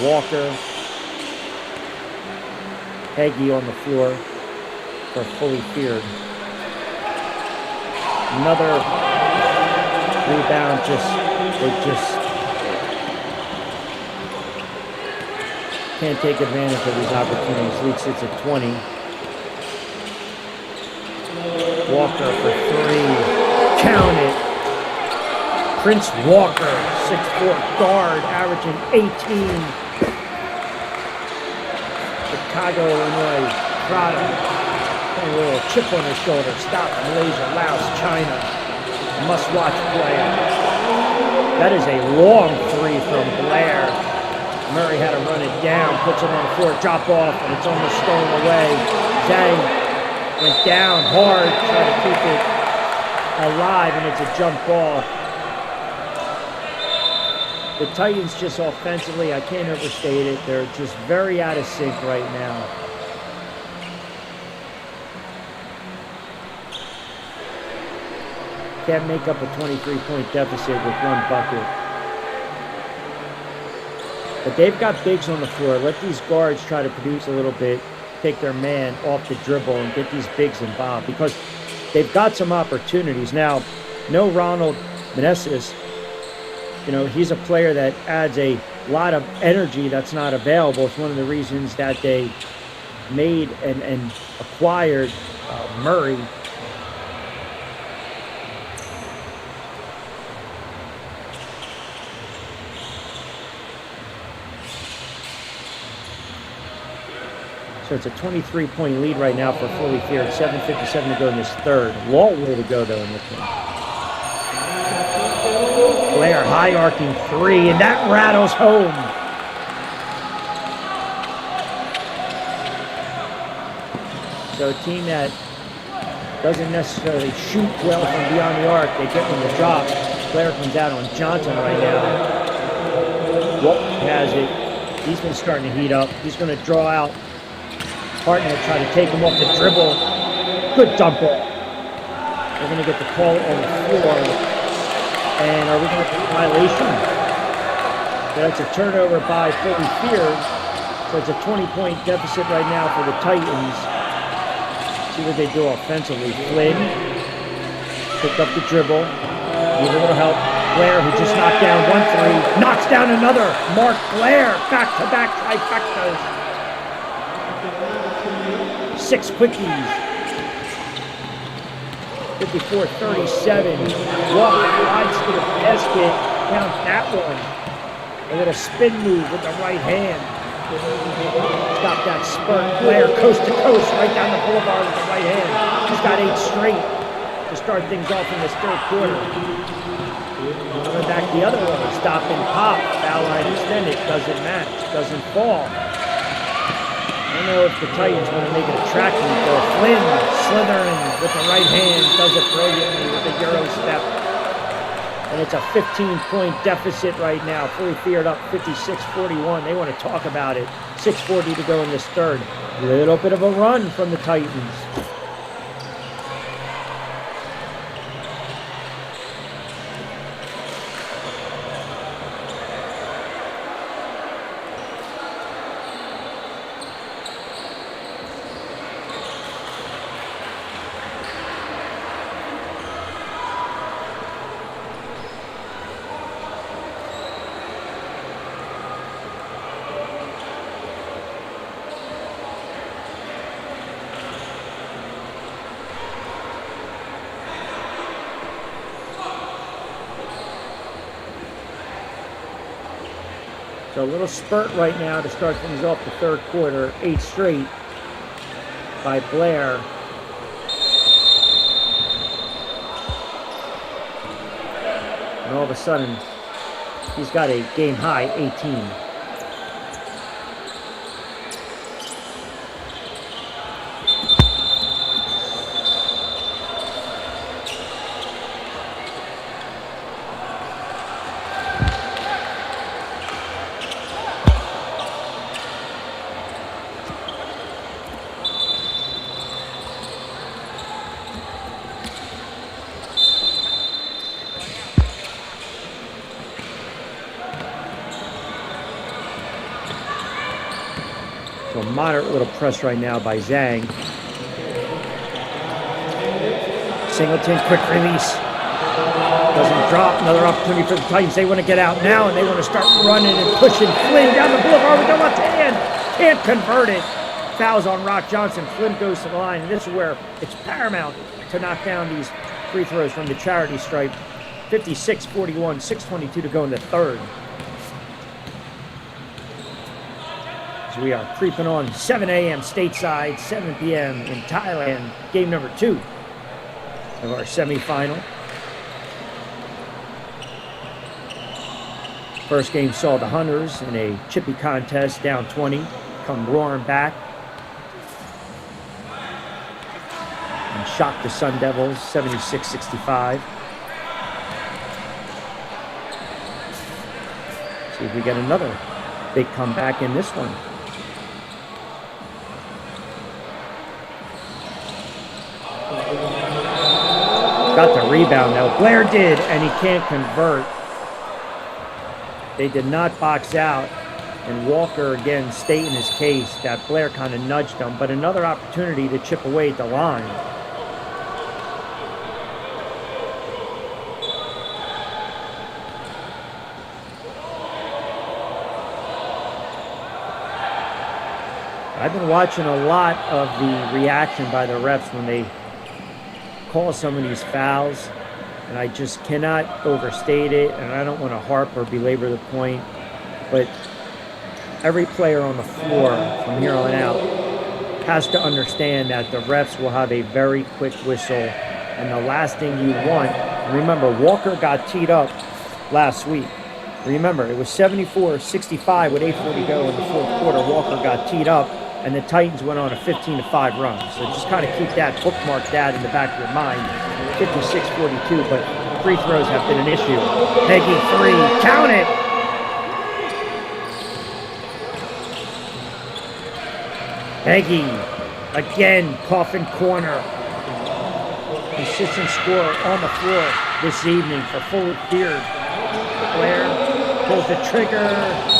Walker, Hagee on the floor for Fully Feared. Another rebound, they just can't take advantage of these opportunities. Lead sits at 20. Walker for 3. Count it. Prince Walker, 6'4" guard, averaging 18. Chicago, Illinois, Prada, a little chip on his shoulder. Stop Malaysia, Laos, China. Must-watch player. That is a long three from Blair. Murray had to run it down, puts it on the floor, drop off, and it's almost stolen away. Zhang went down hard, trying to keep it alive, and it's a jump ball. The Titans just offensively, I can't overstate it, they're just very out of sync right now. Can't make up a 23-point deficit with one bucket. But they've got bigs on the floor. Let these guards try to produce a little bit, take their man off the dribble, and get these bigs involved because they've got some opportunities. Now, no Ronald Meneses, he's a player that adds a lot of energy that's not available. It's one of the reasons that they made and acquired Murray. So it's a 23-point lead right now for Fully Feared. 7:57 to go in this third. Long way to go, though, in this one. Blair high arcing three, and that rattles home. So a team that doesn't necessarily shoot well from beyond the arc, they get on the drop. Blair comes out on Johnson right now. Walton has it. He's been starting to heat up. He's going to draw out. Partner try to take him off the dribble. Good dumper. We're going to get the call on the floor. And are we going to get a violation? That's a turnover by Fully Feared. So it's a 20-point deficit right now for the Titans. See what they do offensively. Flynn picked up the dribble. Need a little help. Blair, who just knocked down 1-3, knocks down another. Mark Blair, back-to-back trifectas. 6 quickies. 54-37. Walk rides to the basket. Count that one. A little spin move with the right hand. Got that spurt. Blair coast to coast right down the boulevard with the right hand. He's got 8 straight to start things off in this third quarter. Coming back the other way. Stop and pop. Foul line extended. Doesn't match. Doesn't fall. I don't know if the Titans want to make it a track meet, though. Flynn slithering with the right hand, does it brilliantly with the Euro step. And it's a 15-point deficit right now. Fully Feared up 56-41. They want to talk about it. 6:40 to go in this third. A little bit of a run from the Titans. So a little spurt right now to start things off the third quarter. 8 straight by Blair. And all of a sudden, he's got a game high 18. So a moderate little press right now by Zhang. Singleton, quick release. Doesn't drop. Another opportunity for the Titans. They want to get out now, and they want to start running and pushing. Flynn down the boulevard with the left hand. Can't convert it. Fouls on Rock Johnson. Flynn goes to the line, and this is where it's paramount to knock down these free throws from the charity stripe. 56-41, 6:22 to go in the third. As we are creeping on 7 a.m. stateside, 7 p.m. in Thailand. Game number 2 of our semifinal. First game saw the Hunters in a chippy contest, down 20, come roaring back and shock the Sun Devils 76-65. See if we get another big comeback in this one. Got the rebound, though. Blair did, and he can't convert. They did not box out. And Walker, again, stating his case that Blair kind of nudged him. But another opportunity to chip away at the line. I've been watching a lot of the reaction by the refs when they call some of these fouls, and I just cannot overstate it, and I don't want to harp or belabor the point, but every player on the floor from here on out has to understand that the refs will have a very quick whistle, and the last thing you want, remember, Walker got teed up last week. Remember, it was 74-65 with 8:40 to go in the fourth quarter. Walker got teed up, and the Titans went on a 15-5 run. So just kind of keep that, bookmark that in the back of your mind. 56-42, but free throws have been an issue. Peggy three, count it! Peggy, again, coffin corner. Consistent scorer on the floor this evening for Fully Feared. Blair pulls the trigger.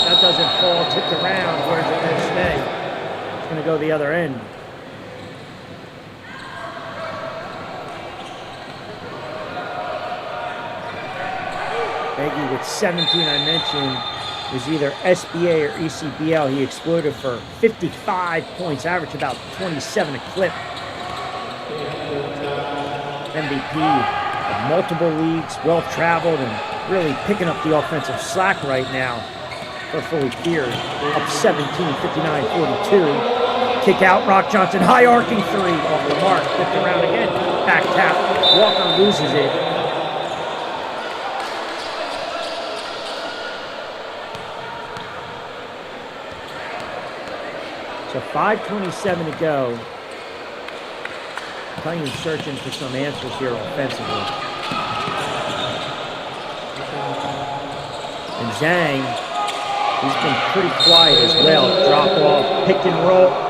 That doesn't fall, tipped around. Where's it going to stay? Going to go the other end. Peggy with 17, I mentioned, was either SBA or ECBL. He exploded for 55 points, average about 27 a clip. MVP of multiple leagues, well-traveled, and really picking up the offensive slack right now for Fully Feared. Up 17, 59-42. Kick out, Rock Johnson, high arcing three off the mark. Flipped around again, back tap. Walker loses it. So 5:27 to go. Titans searching for some answers here offensively. And Zhang, he's been pretty quiet as well. Drop off, pick and roll.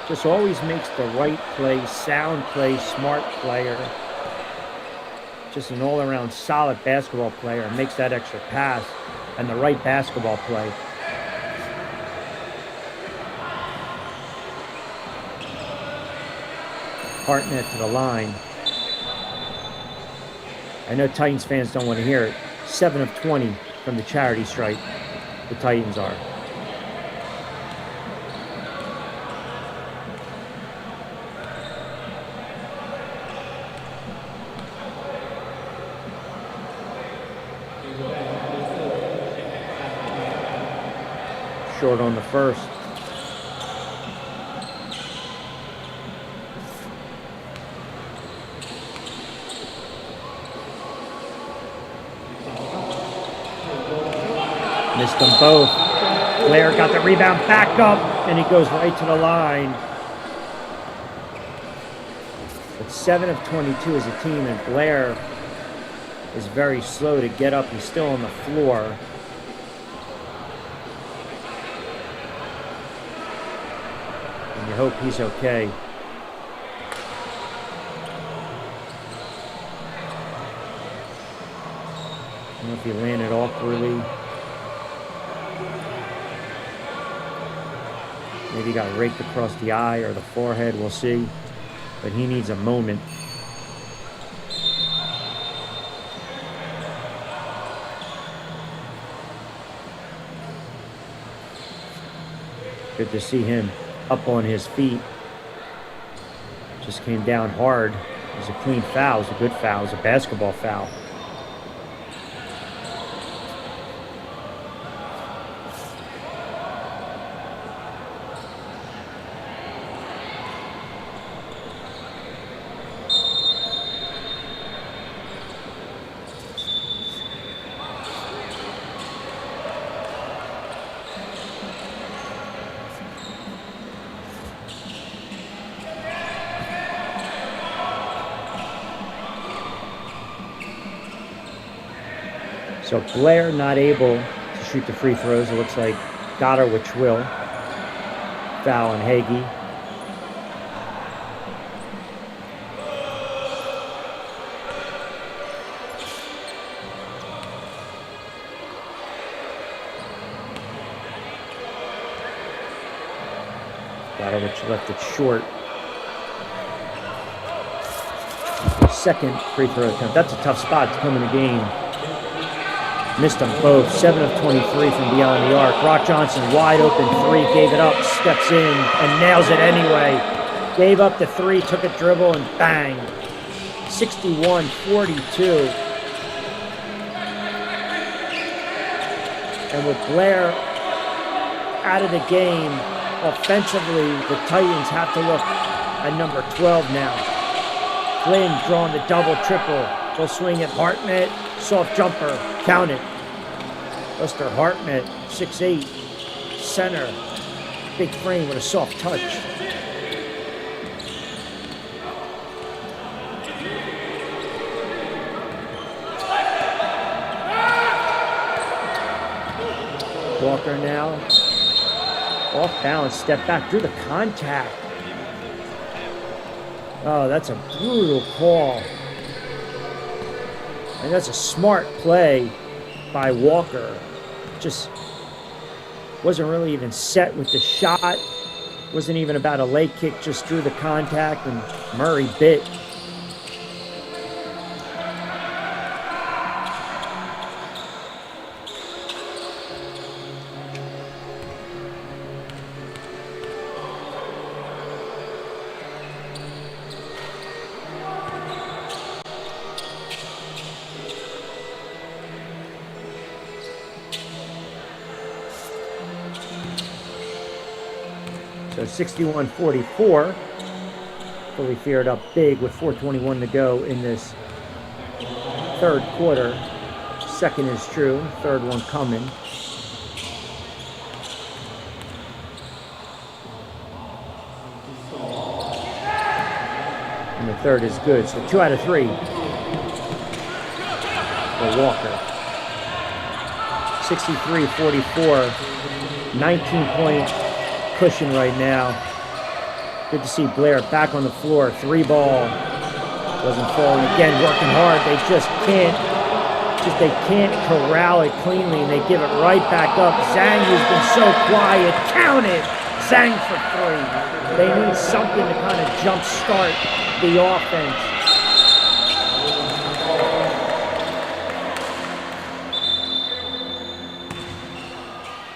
Just always makes the right play, sound play, smart player. Just an all-around solid basketball player. Makes that extra pass and the right basketball play. Hartnett to the line. I know Titans fans don't want to hear it. 7 of 20 from the charity stripe. The Titans are. Short on the first. Missed them both. Blair got the rebound, back up, and he goes right to the line. But 7 of 22 as a team, and Blair is very slow to get up. He's still on the floor. And you hope he's okay. I don't know if he landed awkwardly. Maybe he got raked across the eye or the forehead, we'll see. But he needs a moment. Good to see him up on his feet. Just came down hard. It was a clean foul. It was a good foul. It was a basketball foul. So Blair not able to shoot the free throws. It looks like Goddard, which will. Foul on Hagee. Which left it short. Second free throw attempt. That's a tough spot to come in the game. Missed them both. 7 of 23 from beyond the arc. Rock Johnson, wide open three, gave it up, steps in, and nails it anyway. Gave up the three, took a dribble, and bang. 61-42. And with Blair out of the game, offensively, the Titans have to look at number 12 now. Flynn drawing the double, triple. They'll swing at Hartnett. Soft jumper. Count it. Lester Hartnett, 6'8", center. Big frame with a soft touch. Walker now. Off balance, step back, drew the contact. Oh, that's a brutal call. And that's a smart play by Walker. Just wasn't really even set with the shot. Wasn't even about a leg kick, just drew the contact, and Murray bit. So 61-44, fully feared up big with 4:21 to go in this third quarter. Second is true, third one coming. And the third is good, so 2 out of 3 for Walker. 63-44, 19-point cushion right now. Good to see Blair back on the floor. 3 ball. Doesn't fall. And again, working hard. They just can't corral it cleanly, and they give it right back up. Zhang, who's been so quiet, count it. Zhang for 3. They need something to kind of jump start the offense.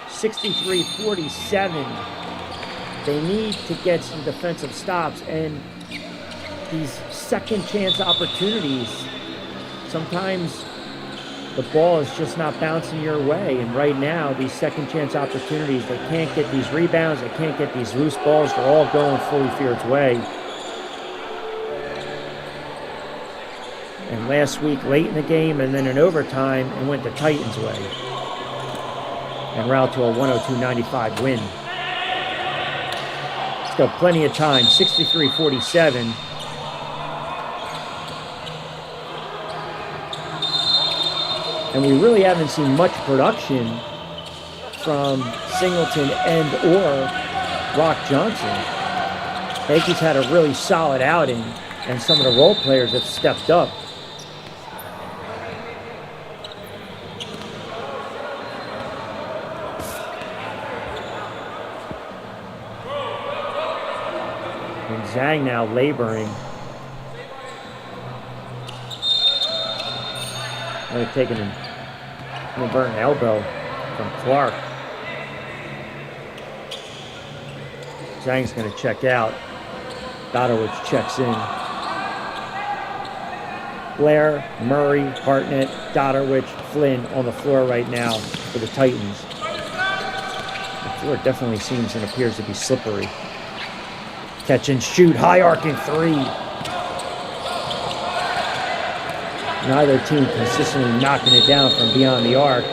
(63-47). They need to get some defensive stops, and these second chance opportunities, sometimes the ball is just not bouncing your way. And right now, these second chance opportunities, they can't get these rebounds, they can't get these loose balls. They're all going fully Feared's way. And last week, late in the game and then in overtime, it went the Titans' way. And route to a 102-95 win. Still plenty of time, 63-47. And we really haven't seen much production from Singleton and or Rock Johnson. Bakey's had a really solid outing, and some of the role players have stepped up. And Zhang now laboring. Taking an inadvertent elbow from Clark. Zhang's going to check out. Dodowich checks in. Blair, Murray, Hartnett, Dodowich, Flynn on the floor right now for the Titans. The floor definitely seems and appears to be slippery. Catch and shoot, high arcing 3. Neither team consistently knocking it down from beyond the arc.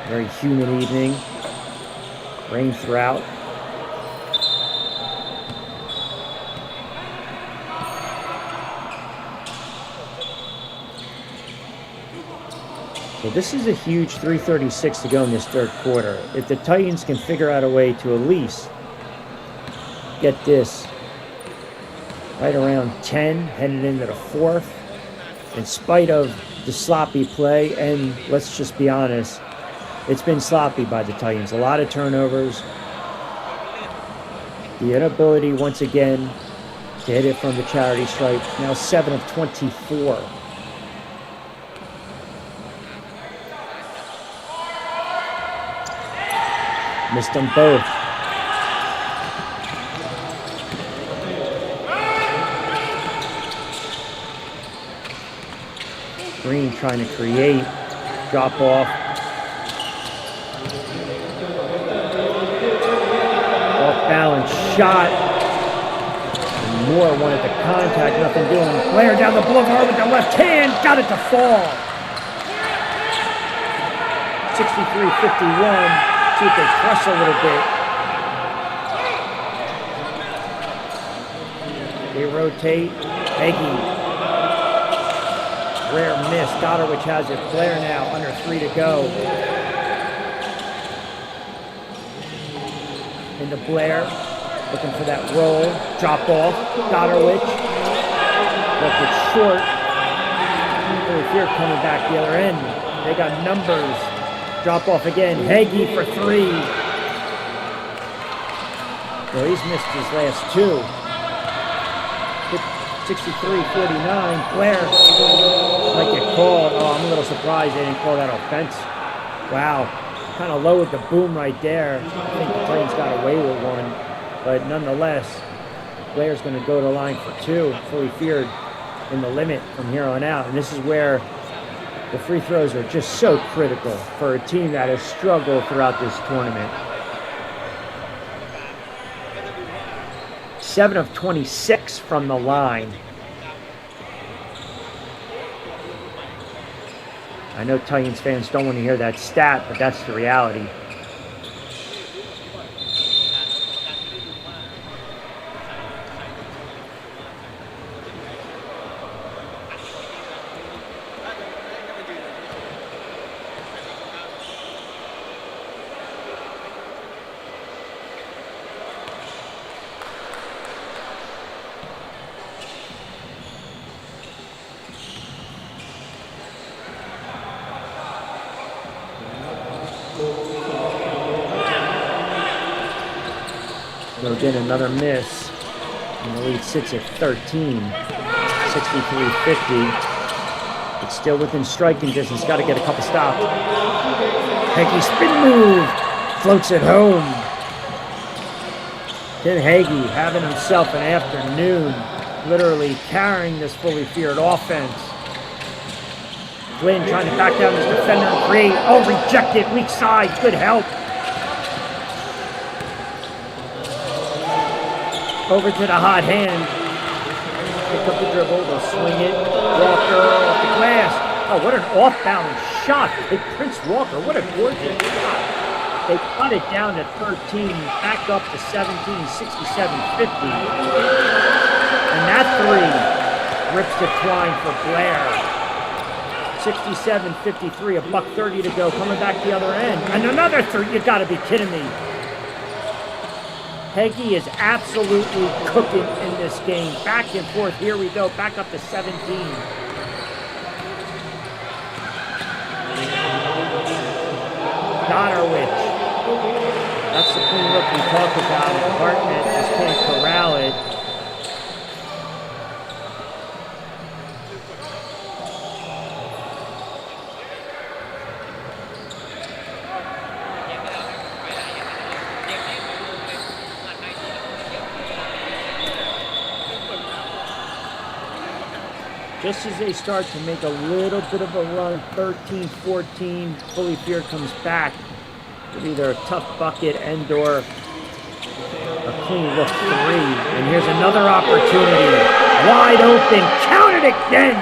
Very humid evening. Rain throughout. So this is a huge 3:36 to go in this third quarter. If the Titans can figure out a way to at least get this right around 10, headed into the fourth, in spite of the sloppy play, and let's just be honest, It's been sloppy by the Titans. A lot of turnovers. The inability, once again, to hit it from the charity stripe. Now 7 of 24. Missed them both. Green trying to create. Drop off. Off balance shot. And Moore wanted the contact, nothing doing. Blair down the boulevard with the left hand. Got it to fall. 63-51. See if they press a little bit. They rotate. Heggie. Rare miss. Goddard has it. Blair now under 3 to go. Into Blair. Looking for that roll. Drop off. Goddard left it short. Here coming back the other end. They got numbers. Drop off again. Heggie for 3. Well, he's missed his last 2. 63-49. Blair might get called. Oh, I'm a little surprised they didn't call that offense. Wow. Kind of lowered the boom right there. I think the Titans got away with one. But nonetheless, Blair's going to go to the line for 2. Fully feared in the limit from here on out. And this is where the free throws are just so critical for a team that has struggled throughout this tournament. 7 of 26 from the line. I know Titans fans don't want to hear that stat, but that's the reality. So again, another miss. And the lead sits at 13. 63-50. It's still within striking distance. Got to get a couple stops. Heggie spin move. Floats it home. Tim Heggie having himself an afternoon. Literally carrying this fully feared offense. Flynn trying to back down this defender and create. Oh, rejected. Weak side. Good help. Over to the hot hand. Pick up the dribble. They'll swing it. Walker off the glass. Oh, what an off-balance shot. Hey, Prince Walker, what a gorgeous shot. They cut it down to 13, back up to 17, 67-50. And that 3 rips the twine for Blair. 67-53, a buck 30 to go, coming back the other end. And another 3, you gotta be kidding me. Heggie is absolutely cooking in this game. Back and forth. Here we go. Back up to 17. Goddard. That's the clean look we talked about. Hartnett just can't corral it. Just as they start to make a little bit of a run, 13-14, Fully Feared comes back with either a tough bucket and/or a clean look 3. And here's another opportunity. Wide open. Count it again.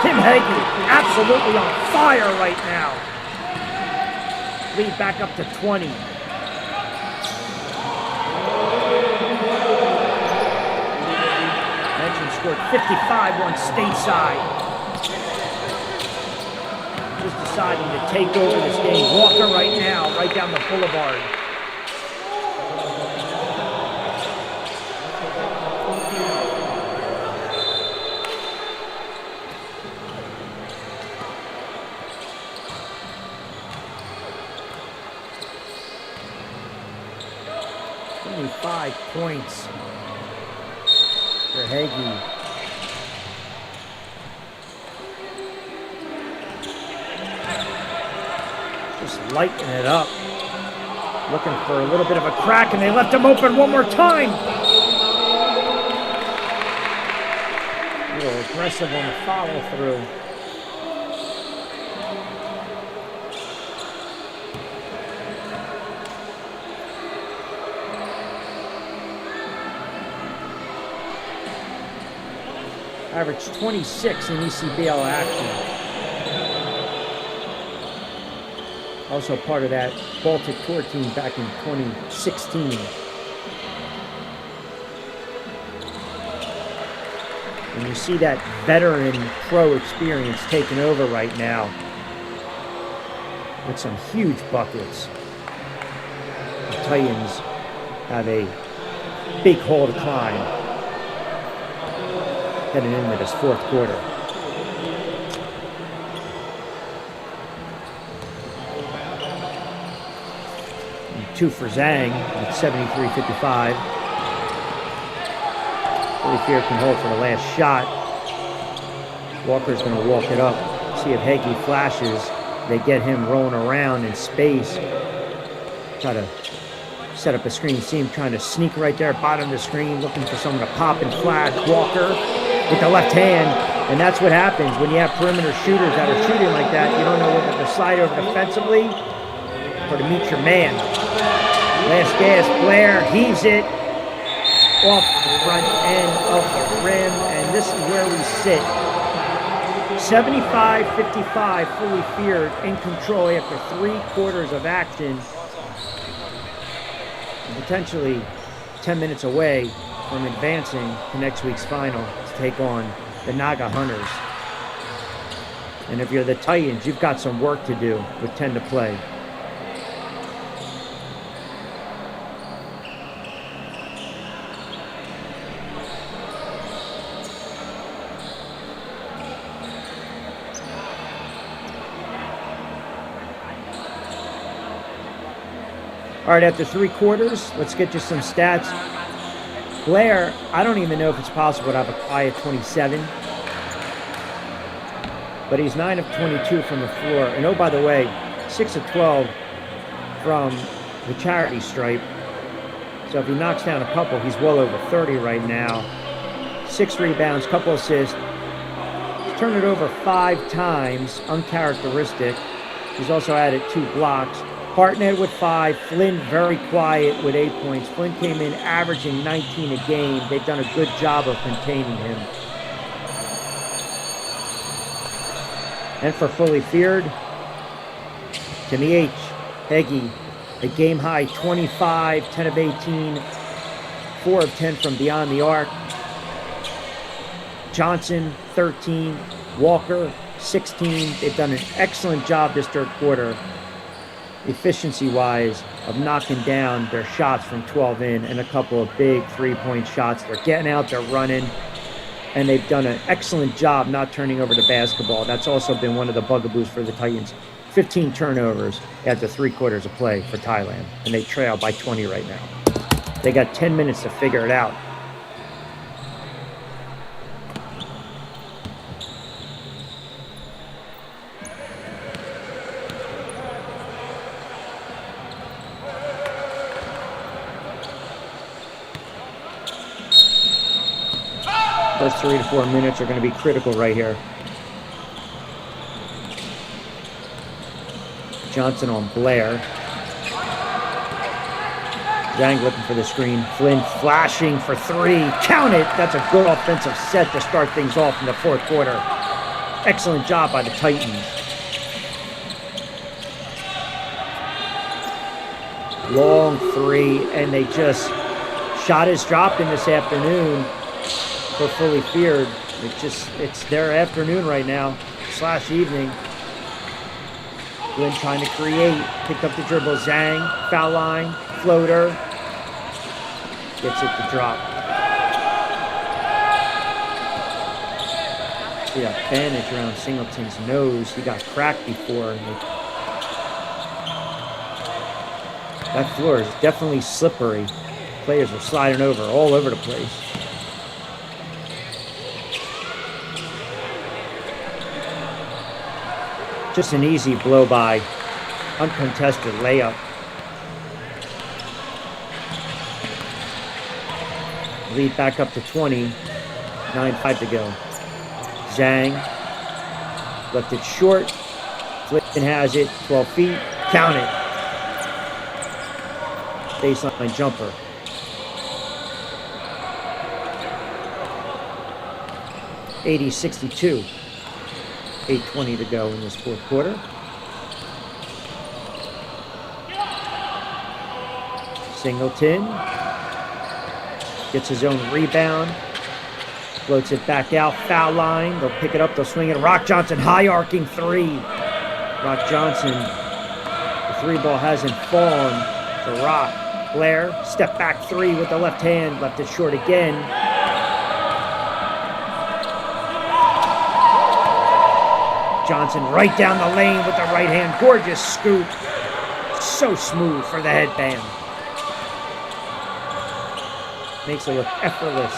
Tim Heggie absolutely on fire right now. Lead back up to 20. Scored 55 once stateside. Just deciding to take over this game. Walker right now, right down the boulevard. 5 points for Hagee. Just lighting it up. Looking for a little bit of a crack, and they left him open one more time. A little aggressive on the follow through. Averaged 26 in ECBL action. Also part of that Baltic Tour team back in 2016. And you see that veteran pro experience taking over right now with some huge buckets. The Titans have a big hole to climb heading into this fourth quarter. And 2 for Zhang at 73-55. Really fear can hold for the last shot. Walker's going to walk it up. See if Hagee flashes. They get him rolling around in space. Try to set up a screen. See him trying to sneak right there, bottom of the screen, looking for someone to pop and flash. Walker with the left hand, and that's what happens when you have perimeter shooters that are shooting like that. You don't know whether to slide over defensively or to meet your man. Last gas, Blair heaves it off the front end of the rim, and this is where we sit. 75-55, fully feared, in control after 3 quarters of action, and potentially 10 minutes away from advancing to next week's final to take on the Naga Hunters. And if you're the Titans, you've got some work to do with 10 to play. All right, after 3 quarters, let's get you some stats. Blair, I don't even know if it's possible to have a quiet 27, but he's 9 of 22 from the floor. And oh, by the way, 6 of 12 from the charity stripe. So if he knocks down a couple, he's well over 30 right now. 6 rebounds, couple assists. He's turned it over 5 times, uncharacteristic. He's also added 2 blocks. Hartnett with 5, Flynn very quiet with 8 points. Flynn came in averaging 19 a game. They've done a good job of containing him. And for fully feared, Timmy H, Hagee, a game high 25, 10 of 18, 4 of 10 from beyond the arc. Johnson, 13, Walker, 16. They've done an excellent job this third quarter, efficiency-wise, of knocking down their shots from 12 in and a couple of big 3-point shots. They're getting out, they're running, and they've done an excellent job not turning over the basketball. That's also been one of the bugaboos for the Titans. 15 turnovers after 3 quarters of play for Thailand, and they trail by 20 right now. They got 10 minutes to figure it out. First 3 to 4 minutes are going to be critical right here. Johnson on Blair. Zhang looking for the screen. Flynn flashing for 3. Count it! That's a good offensive set to start things off in the fourth quarter. Excellent job by the Titans. Long 3, and they just shot is dropped in this afternoon. For fully feared, it's their afternoon right now, / evening. Flynn trying to create, picked up the dribble. Zhang, foul line, floater, gets it to drop. See that bandage around Singleton's nose. He got cracked before. That floor is definitely slippery. players are sliding over all over the place. Just an easy blow by, uncontested layup. Lead back up to 20, 9-5 to go. Zhang left it short. Flicken has it, 12 feet, count it. Baseline jumper. (80-62). 8:20 to go in this fourth quarter. Singleton gets his own rebound, floats it back out, foul line. They'll pick it up, they'll swing it. Rock Johnson, high arcing three. Rock Johnson, the three ball hasn't fallen to Rock. Blair, step back three with the left hand, left it short again. Johnson right down the lane with the right hand. Gorgeous scoop. So smooth for the headband. Makes it look effortless.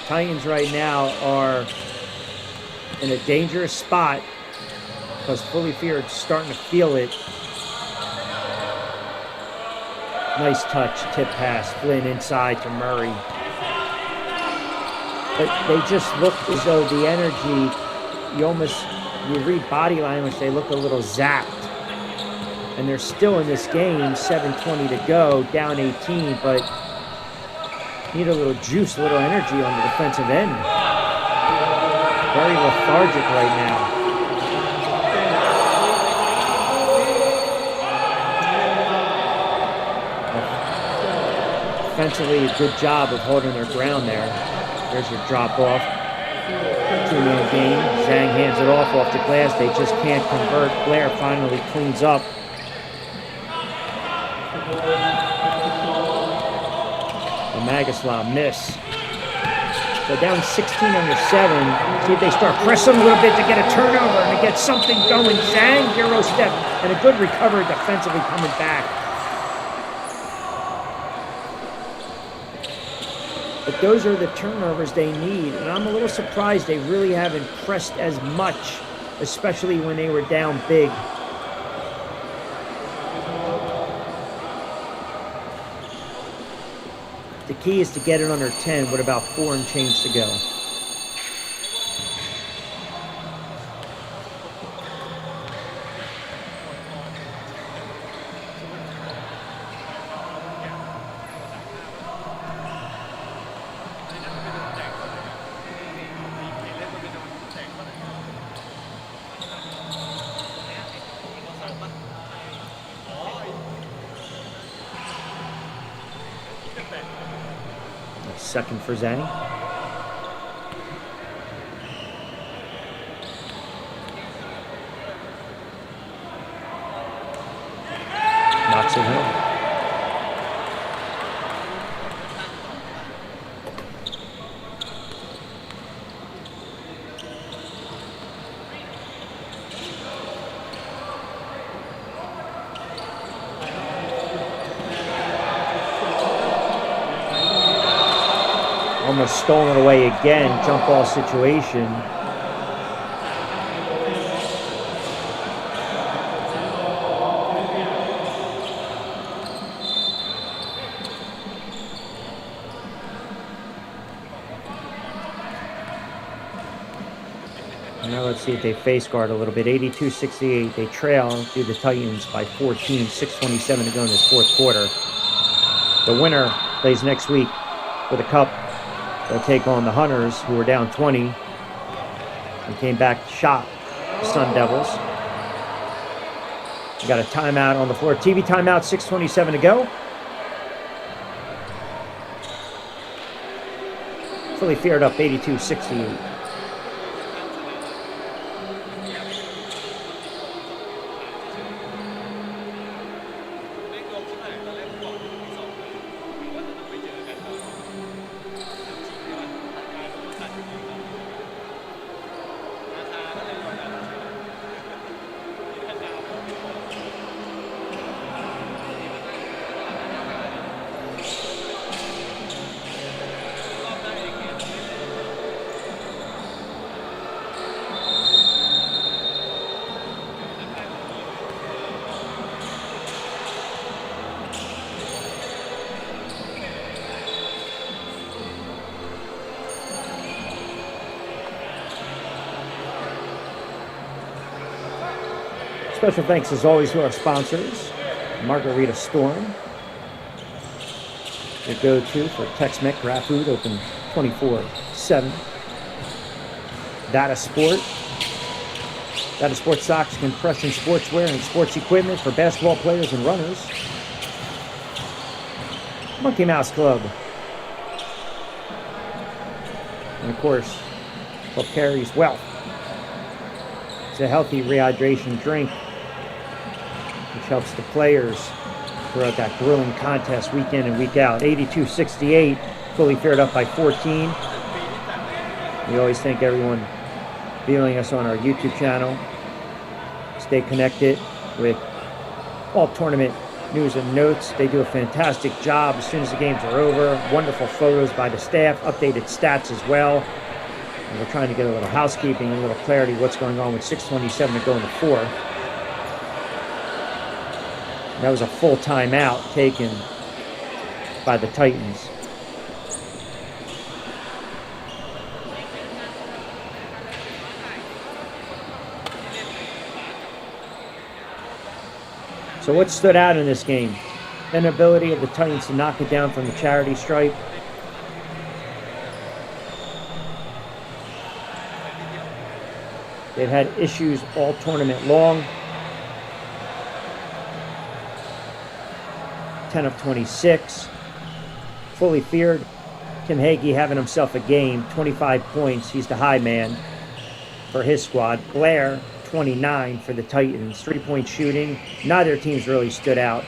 Titans right now are in a dangerous spot because Fully Feared's starting to feel it. Nice touch, tip pass. Flynn inside to Murray. But they just look as though the energy, you read body language, they look a little zapped. And they're still in this game, 7:20 to go, down 18, but need a little juice, a little energy on the defensive end. Very lethargic right now. Offensively, a good job of holding their ground there. There's your drop off. Two-man game. Zhang hands it off the glass. They just can't convert. Blair finally cleans up. The Magaslav miss. So down 16 under 7. See if they start pressing a little bit to get a turnover and to get something going. Zhang, Euro step, and a good recovery defensively coming back. But those are the turnovers they need, and I'm a little surprised they really haven't pressed as much, especially when they were down big. The key is to get it under 10 with about 4 and change to go. Second for Zhang. Knocks it home. Almost stolen away again, jump ball situation. Now let's see if they face guard a little bit. 82-68, they trail through the Titans by 14, 6:27 to go in this fourth quarter. The winner plays next week for the Cup. They'll take on the Hunters, who were down 20 and came back to shot the Sun Devils. We got a timeout on the floor. TV timeout, 6:27 to go. Fully Feared up 82-68. Special thanks as always to our sponsors, Margarita Storm, your go-to for Tex-Mex Grab Food, open 24/7. Data Sport. Data Sport socks, compression sportswear, and sports equipment for basketball players and runners. Monkey Mouse Club. And of course, what carries wealth. It's a healthy rehydration drink, which helps the players throughout that grueling contest week in and week out. 82-68, fully fared up by 14. We always thank everyone viewing us on our YouTube channel. Stay connected with all tournament news and notes. They do a fantastic job as soon as the games are over. Wonderful photos by the staff, updated stats as well. And we're trying to get a little housekeeping, a little clarity what's going on with 6:27 to go in the fourth. That was a full timeout taken by the Titans. So what stood out in this game? The inability of the Titans to knock it down from the charity stripe. They've had issues all tournament long. 10 of 26. Fully feared. Tim Hagee having himself a game. 25 points. He's the high man for his squad. Blair, 29 for the Titans. 3-point shooting. Neither team's really stood out.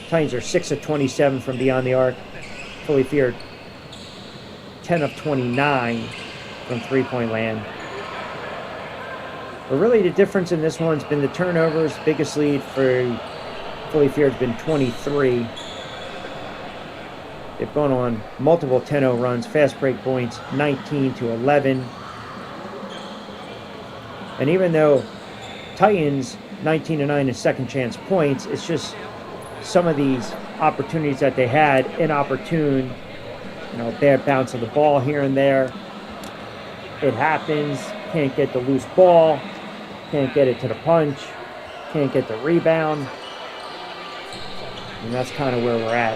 Titans are 6 of 27 from beyond the arc. Fully feared. 10 of 29 from three-point land. But really the difference in this one's been the turnovers. Biggest lead for Fully Feared has been 23. They've gone on multiple 10-0 runs. Fast break points 19-11. And even though Titans 19-9 in second chance points, it's just some of these opportunities that they had inopportune. Bad bounce of the ball here and there. It happens. Can't get the loose ball. Can't get it to the punch. Can't get the rebound. And that's kind of where we're at.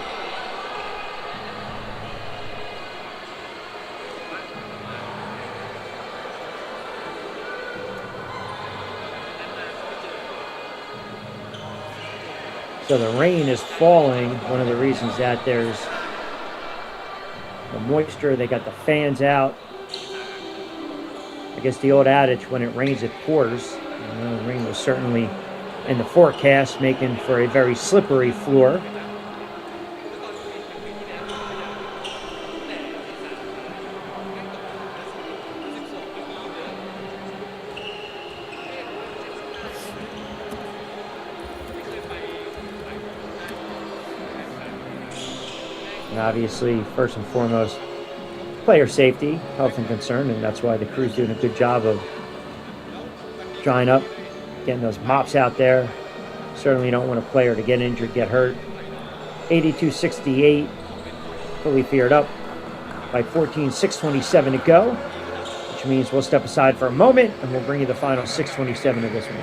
So the rain is falling. One of the reasons that there's the moisture, they got the fans out. I guess the old adage, when it rains, it pours. The rain was certainly in the forecast, making for a very slippery floor. And obviously, first and foremost, player safety, health and concern, and that's why the crew's doing a good job of drying up, getting those mops out there. Certainly don't want a player to get injured, get hurt. 82-68, Fully Feared up by 14, 6:27 to go, which means we'll step aside for a moment and we'll bring you the final 6:27 of this one.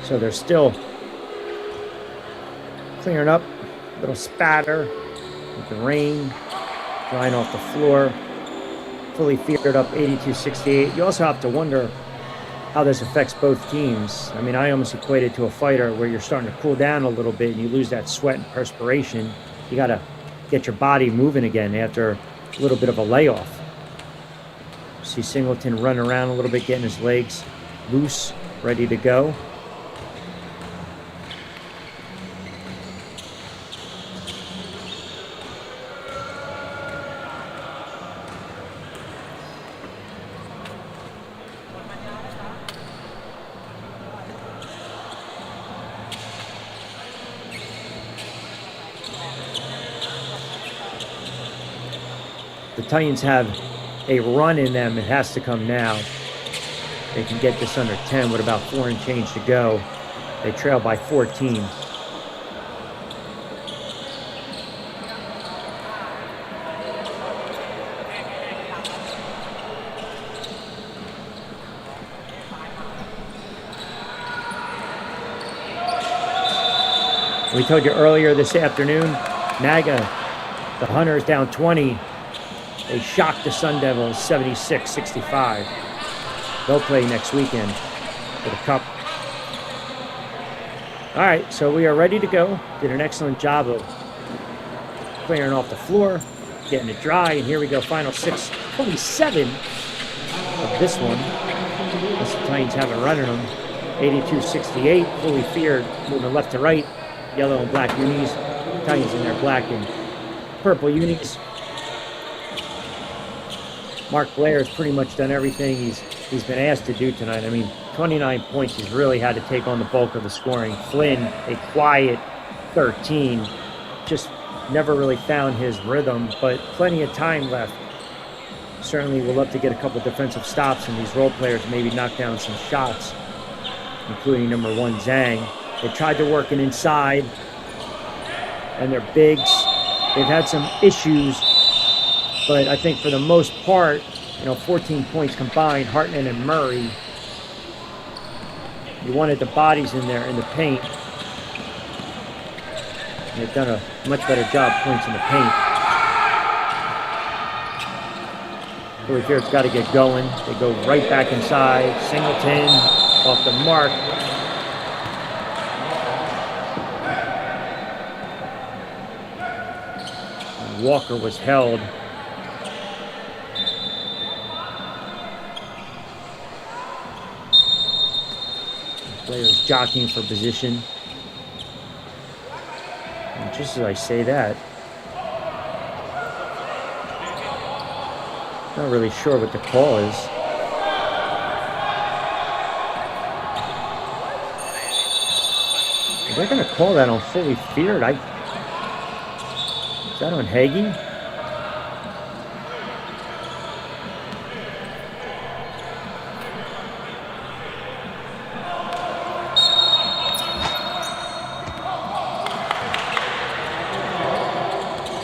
So they're still clearing up, a little spatter with the rain, drying off the floor. Fully feared up 82-68. You also have to wonder how this affects both teams. I mean, I almost equate it to a fighter where you're starting to cool down a little bit and you lose that sweat and perspiration. You got to get your body moving again after a little bit of a layoff. See Singleton run around a little bit, getting his legs loose, ready to go. The Titans have a run in them. It has to come now. They can get this under 10 with about 4 and change to go. They trail by 14. We told you earlier this afternoon, Naga, the Hunters down 20. They shocked the Sun Devils 76-65. They'll play next weekend for the Cup. All right, so we are ready to go. Did an excellent job of clearing off the floor, getting it dry, and here we go, final 6, probably 7 of this one. Unless the Titans have it running them. 82-68, fully feared, moving left to right. Yellow and black unis. Titans in their black and purple unis. Mark Blair has pretty much done everything he's been asked to do tonight. I mean, 29 points, he's really had to take on the bulk of the scoring. Flynn, a quiet 13, just never really found his rhythm, but plenty of time left. Certainly we'll love to get a couple defensive stops and these role players maybe knock down some shots, including number 1, Zhang. They tried to work it inside, and their bigs, they've had some issues. But I think for the most part, 14 points combined, Hartnett and Murray. You wanted the bodies in there in the paint. And they've done a much better job points in the paint. Philly Field's got to get going. They go right back inside. Singleton off the mark. And Walker was held. Players jockeying for position. And just as I say that, not really sure what the call is. They're going to call that on fully feared. Is that on Hagee?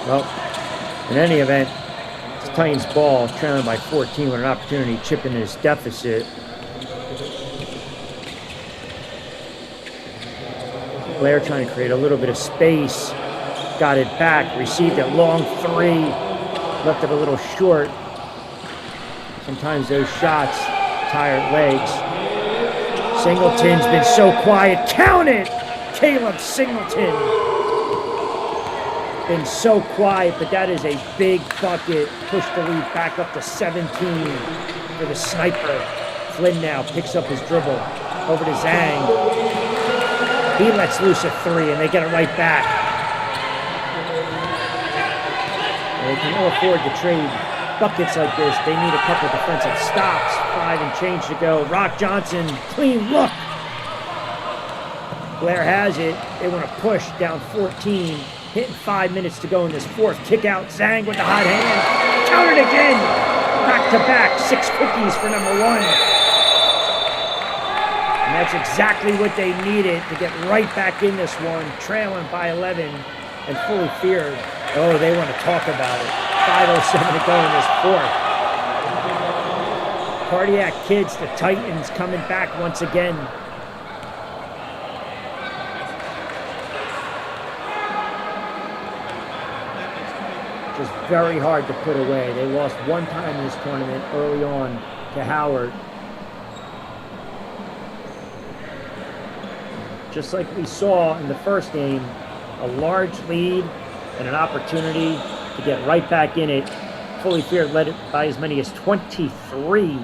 Well, in any event, it's Titans ball, trailing by 14 with an opportunity to chip in his deficit. Blair trying to create a little bit of space. Got it back, received it, long 3. Left it a little short. Sometimes those shots, tired legs. Singleton's been so quiet. Count it! Caleb Singleton. Been so quiet, but that is a big bucket. Push the lead back up to 17 for the sniper. Flynn now picks up his dribble over to Zhang. He lets loose a 3, and they get it right back. And they can all afford to trade buckets like this. They need a couple defensive stops. 5 and change to go. Rock Johnson, clean look. Blair has it. They want to push down 14. Hitting 5 minutes to go in this fourth. Kick out. Zhang with the hot hand. Countered again. Back to back. 6 cookies for number 1. And that's exactly what they needed to get right back in this one. Trailing by 11 and fully feared. Oh, they want to talk about it. 5:07 to go in this fourth. Cardiac Kids, the Titans coming back once again. very hard to put away. They lost one time in this tournament early on to Howard. Just like we saw in the first game, a large lead and an opportunity to get right back in it. Fully Feared led it by as many as 23.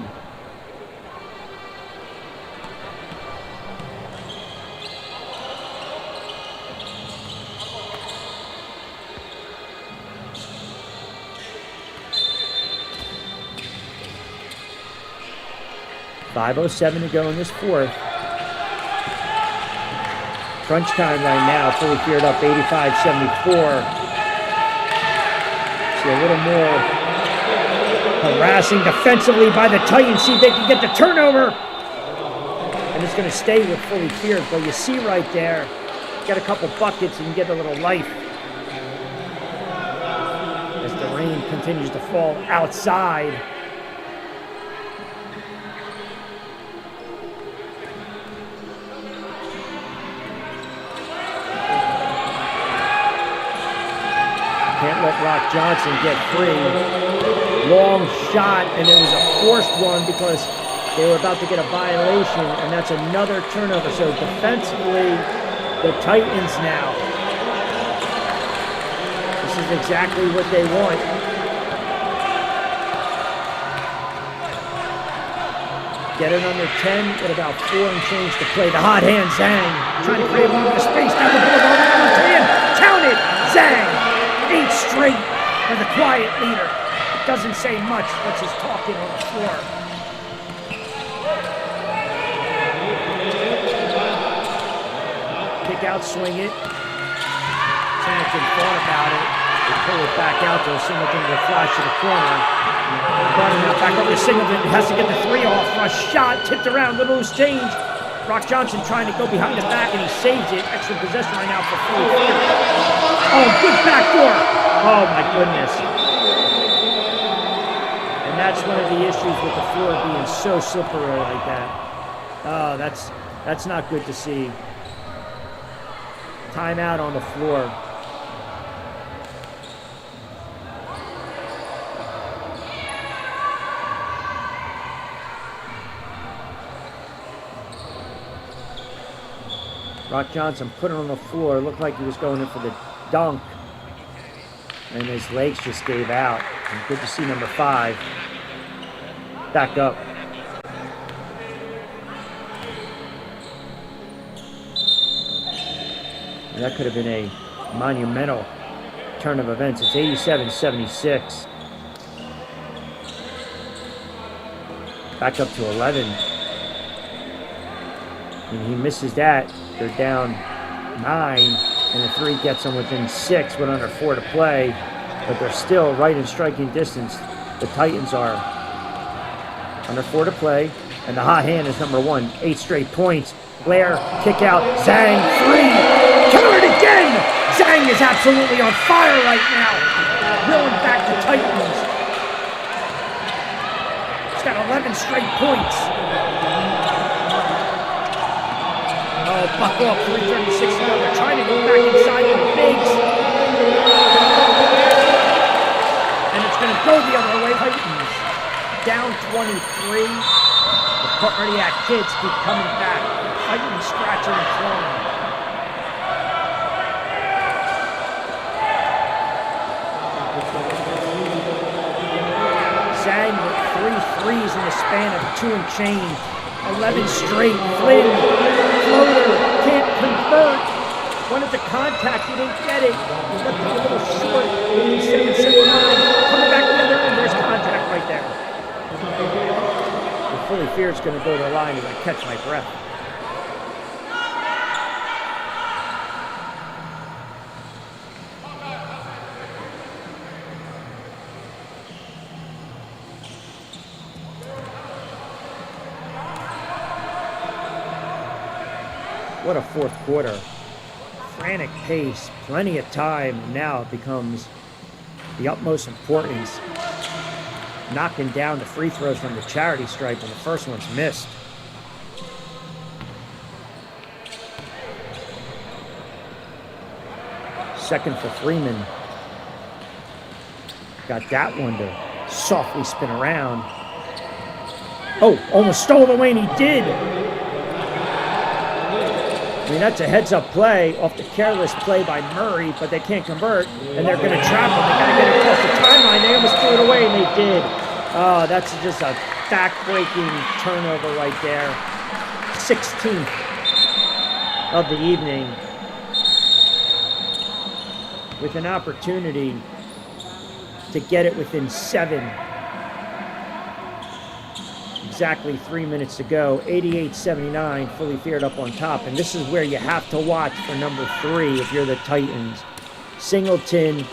.507 to go in this fourth. Crunch time right now. Fully Feared up 85-74. See a little more harassing defensively by the Titans. See if they can get the turnover. And it's going to stay with Fully Feared. But you see right there, get a couple buckets and get a little life. As the rain continues to fall outside. Can't let Rock Johnson get free. Long shot, and it was a forced one because they were about to get a violation, and that's another turnover. So defensively, the Titans now. This is exactly what they want. Get it under 10 with about 4 and change to play. The hot hand, Zhang, trying to create a little bit of space down the middle of the hand. Counted, Zhang. 8 straight for the quiet leader. Doesn't say much, but just talking on the floor. Kick out, swing it. Singleton thought about it. They pull it back out there. Singleton will flash to the corner. Running out back over to Singleton. Has to get the 3 off. Rush shot, tipped around, little loose change. Rock Johnson trying to go behind the back, and he saves it. Extra possession right now for Fully Feared. Oh, good backdoor. Oh, my goodness. And that's one of the issues with the floor being so slippery like that. Oh, that's not good to see. Timeout on the floor. Rock Johnson put it on the floor. Looked like he was going in for the dunk. And his legs just gave out. And good to see number 5 back up. And that could have been a monumental turn of events. It's 87-76. Back up to 11. And he misses that. They're down 9. And the 3 gets them within 6 with under 4 to play. But they're still right in striking distance. The Titans are under 4 to play. And the hot hand is number 1. 8 straight points. Blair, kick out. Zhang, 3. Countered again! Zhang is absolutely on fire right now. Willing back the Titans. He's got 11 straight points. Oh, buck off, 3:36 now. They're trying to go back inside with the bigs. And it's going to go the other way. Titans down 23. The Cardiac kids keep coming back. Titans scratching and clawing. Zhang with 3 threes in the span of 2 and change. 11 straight. Flynn, floater, can't convert. Wanted to contact, he didn't get it. He left it a little short. 87-79. Coming back the other end, there's contact right there. The Fully Feared's going to go to the line and I catch my breath. What a fourth quarter. Frantic pace, plenty of time. Now it becomes the utmost importance. Knocking down the free throws from the charity stripe when the first one's missed. Second for Freeman. Got that one to softly spin around. Oh, almost stole the lane. He did. I mean, that's a heads-up play off the careless play by Murray, but they can't convert, and they're going to trap him. They got to get it across the timeline. They almost threw it away, and they did. Oh, that's just a back-breaking turnover right there. 16th of the evening, with an opportunity to get it within 7. Exactly 3 minutes to go. 88-79, fully feared up on top. And this is where you have to watch for number 3 if you're the Titans. Singleton,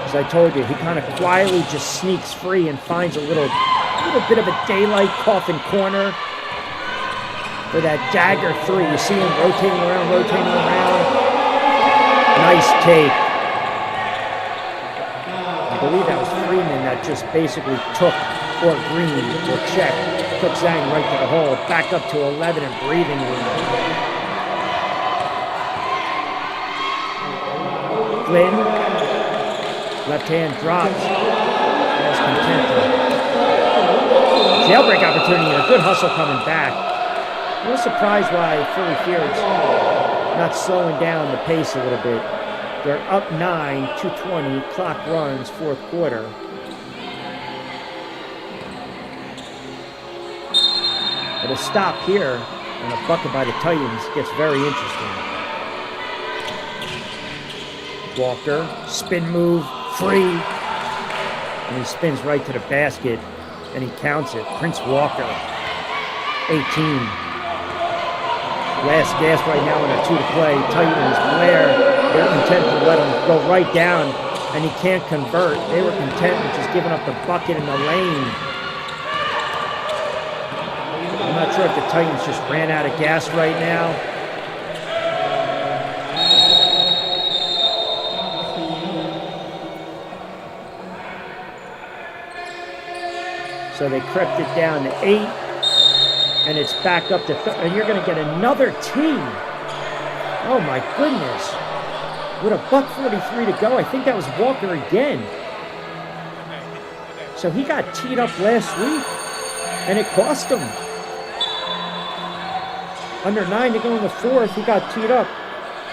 as I told you, he kind of quietly just sneaks free and finds a little bit of a daylight coffin corner for that dagger 3. You see him rotating around. Nice take. I believe that was Freeman that just basically took, or Green, or check, took Zhang right to the hole, back up to 11 and breathing room. Flynn, left hand drops, as contented. Jailbreak opportunity and a good hustle coming back. A little surprised why Philly Field's not slowing down the pace a little bit. They're up 9, 2:20, clock runs, 4th quarter. But a stop here and a bucket by the Titans gets very interesting. Walker, spin move, free. And he spins right to the basket, and he counts it. Prince Walker, 18. Last gasp right now in a 2 to play. Titans, Blair, they're content to let him go right down, and he can't convert. They were content with just giving up the bucket in the lane. I'm not sure if the Titans just ran out of gas right now. So they crept it down to 8. And it's back up to, and you're going to get another tee. Oh my goodness. With a $1:43 to go, I think that was Walker again. So he got teed up last week, and it cost him. Under 9 to go in the 4th, he got teed up.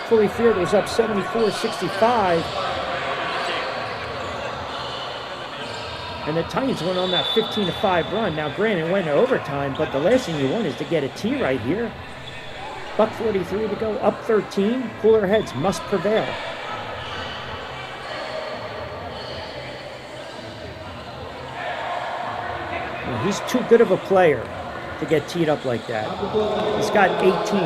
Fully feared was up 74-65. And the Titans went on that 15-5 run. Now, granted, it went to overtime, but the last thing you want is to get a tee right here. $1:43 to go, up 13. Cooler heads must prevail. Well, he's too good of a player to get teed up like that. He's got 18.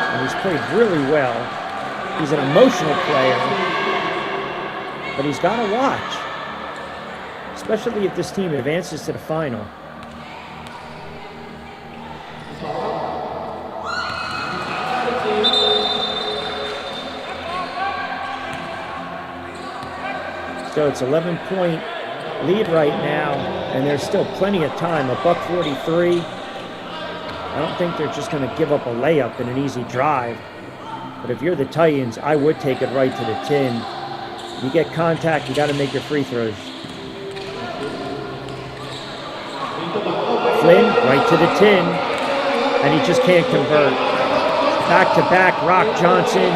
And he's played really well. He's an emotional player. But he's got to watch, especially if this team advances to the final. So it's 11-point lead right now, and there's still plenty of time. $1:43. I don't think they're just going to give up a layup in an easy drive. But if you're the Titans, I would take it right to the tin. You get contact, you got to make your free throws. Flynn, right to the tin, and he just can't convert. Back-to-back, Rock Johnson,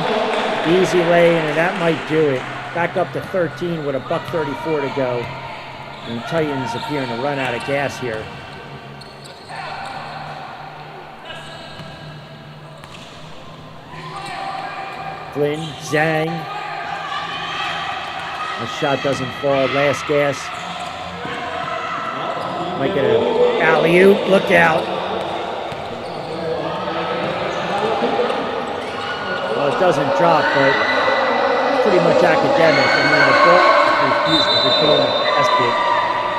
easy lay, and that might do it. Back up to 13 with $1:34 to go. And the Titans appearing to run out of gas here. Flynn, Zhang. The shot doesn't fall. Last gas. Might get an alley-oop. Look out. Well, it doesn't drop, but it's pretty much academic. I mean, the ball refused to go in the basket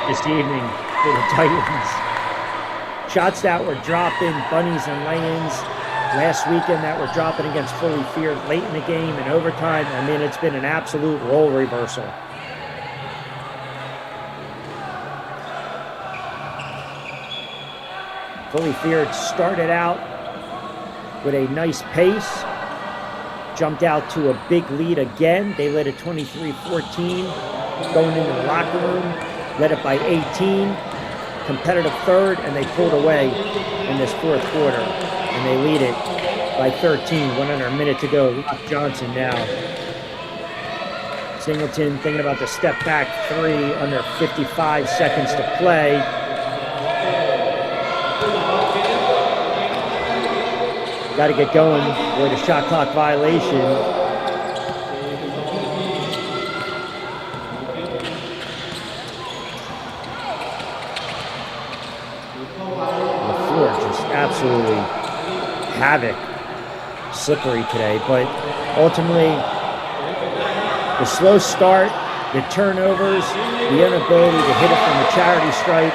this evening for the Titans. Shots that were dropping, bunnies and lay-ins last weekend that were dropping against Fully Feared late in the game and overtime. I mean, it's been an absolute role reversal. Fully Feared started out with a nice pace. jumped out to a big lead again. They led at 23-14 going into the locker room, led it by 18, competitive third, and they pulled away in this fourth quarter, and they lead it by 13, 1 under a minute to go. Locke Johnson now. Singleton thinking about the step back three under 55 seconds to play. Got to get going with a shot clock violation. LaFleur just absolutely havoc, slippery today, but ultimately the slow start, the turnovers, the inability to hit it from the charity stripe,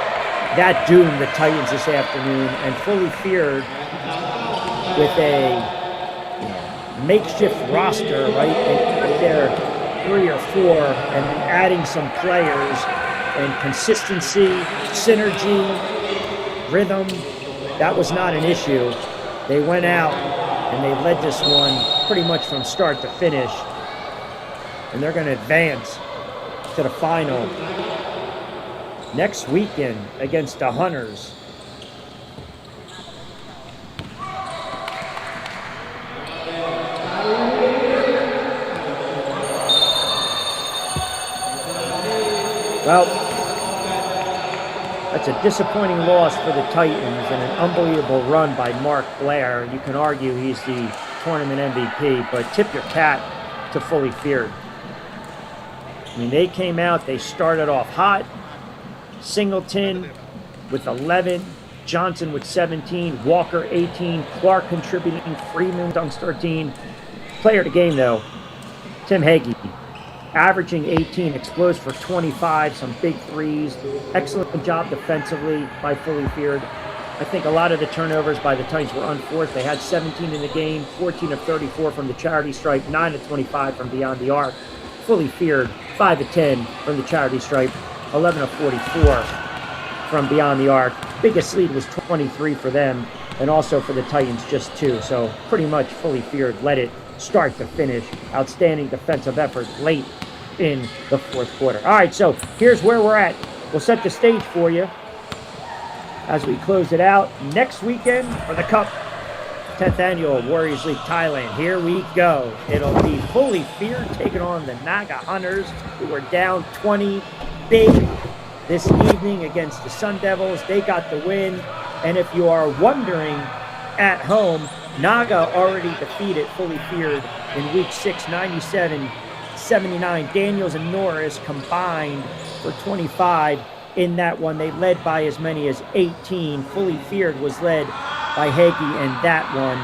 that doomed the Titans this afternoon, and fully feared with a makeshift roster, right? And there 3 or 4, and then adding some players and consistency, synergy, rhythm, that was not an issue. They went out and they led this one pretty much from start to finish. And they're going to advance to the final next weekend against the Hunters. Well, that's a disappointing loss for the Titans and an unbelievable run by Mark Blair. You can argue he's the tournament MVP, but tip your cap to Fully Feared. I mean, they came out, they started off hot. Singleton with 11, Johnson with 17, Walker 18, Clark contributing, Freeman dunks 13. Player of the game, though, Tim Hagee, averaging 18, explodes for 25, some big threes. Excellent job defensively by Fully Feared. I think a lot of the turnovers by the Titans were unforced. They had 17 in the game, 14 of 34 from the charity stripe, 9 of 25 from beyond the arc. Fully Feared, 5 of 10 from the charity stripe, 11 of 44 from beyond the arc. Biggest lead was 23 for them, and also for the Titans, just 2. So pretty much Fully Feared led it start to finish. Outstanding defensive effort late in the fourth quarter. All right, so here's where we're at. We'll set the stage for you as we close it out. Next weekend for the Cup, 10th Annual Warriors League Thailand. Here we go. It'll be Fully Feared taking on the Naga Hunters, who were down 20 big this evening against the Sun Devils. They got the win. And if you are wondering at home, Naga already defeated Fully Feared in week 6, 97-79. Daniels and Norris combined for 25 in that one. They led by as many as 18. Fully Feared was led by Hagee in that one.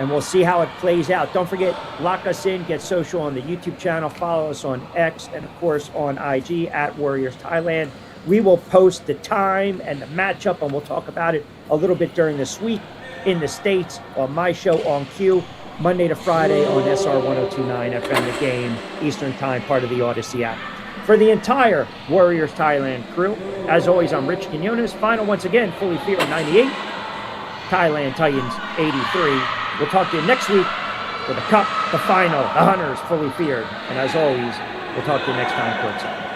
And we'll see how it plays out. Don't forget, lock us in, get social on the YouTube channel, follow us on X, and of course on IG at Warriors Thailand. We will post the time and the matchup, and we'll talk about it a little bit during this week in the States on my show On Cue, Monday to Friday on SR 1029 FM The Game, Eastern Time, part of the Odyssey app. For the entire Warriors Thailand crew, as always, I'm Rich Quinones. Final once again, Fully Feared 98, Thailand Titans 83. We'll talk to you next week for the Cup, the final, the Hunters, Fully Feared. And as always, we'll talk to you next time courtside.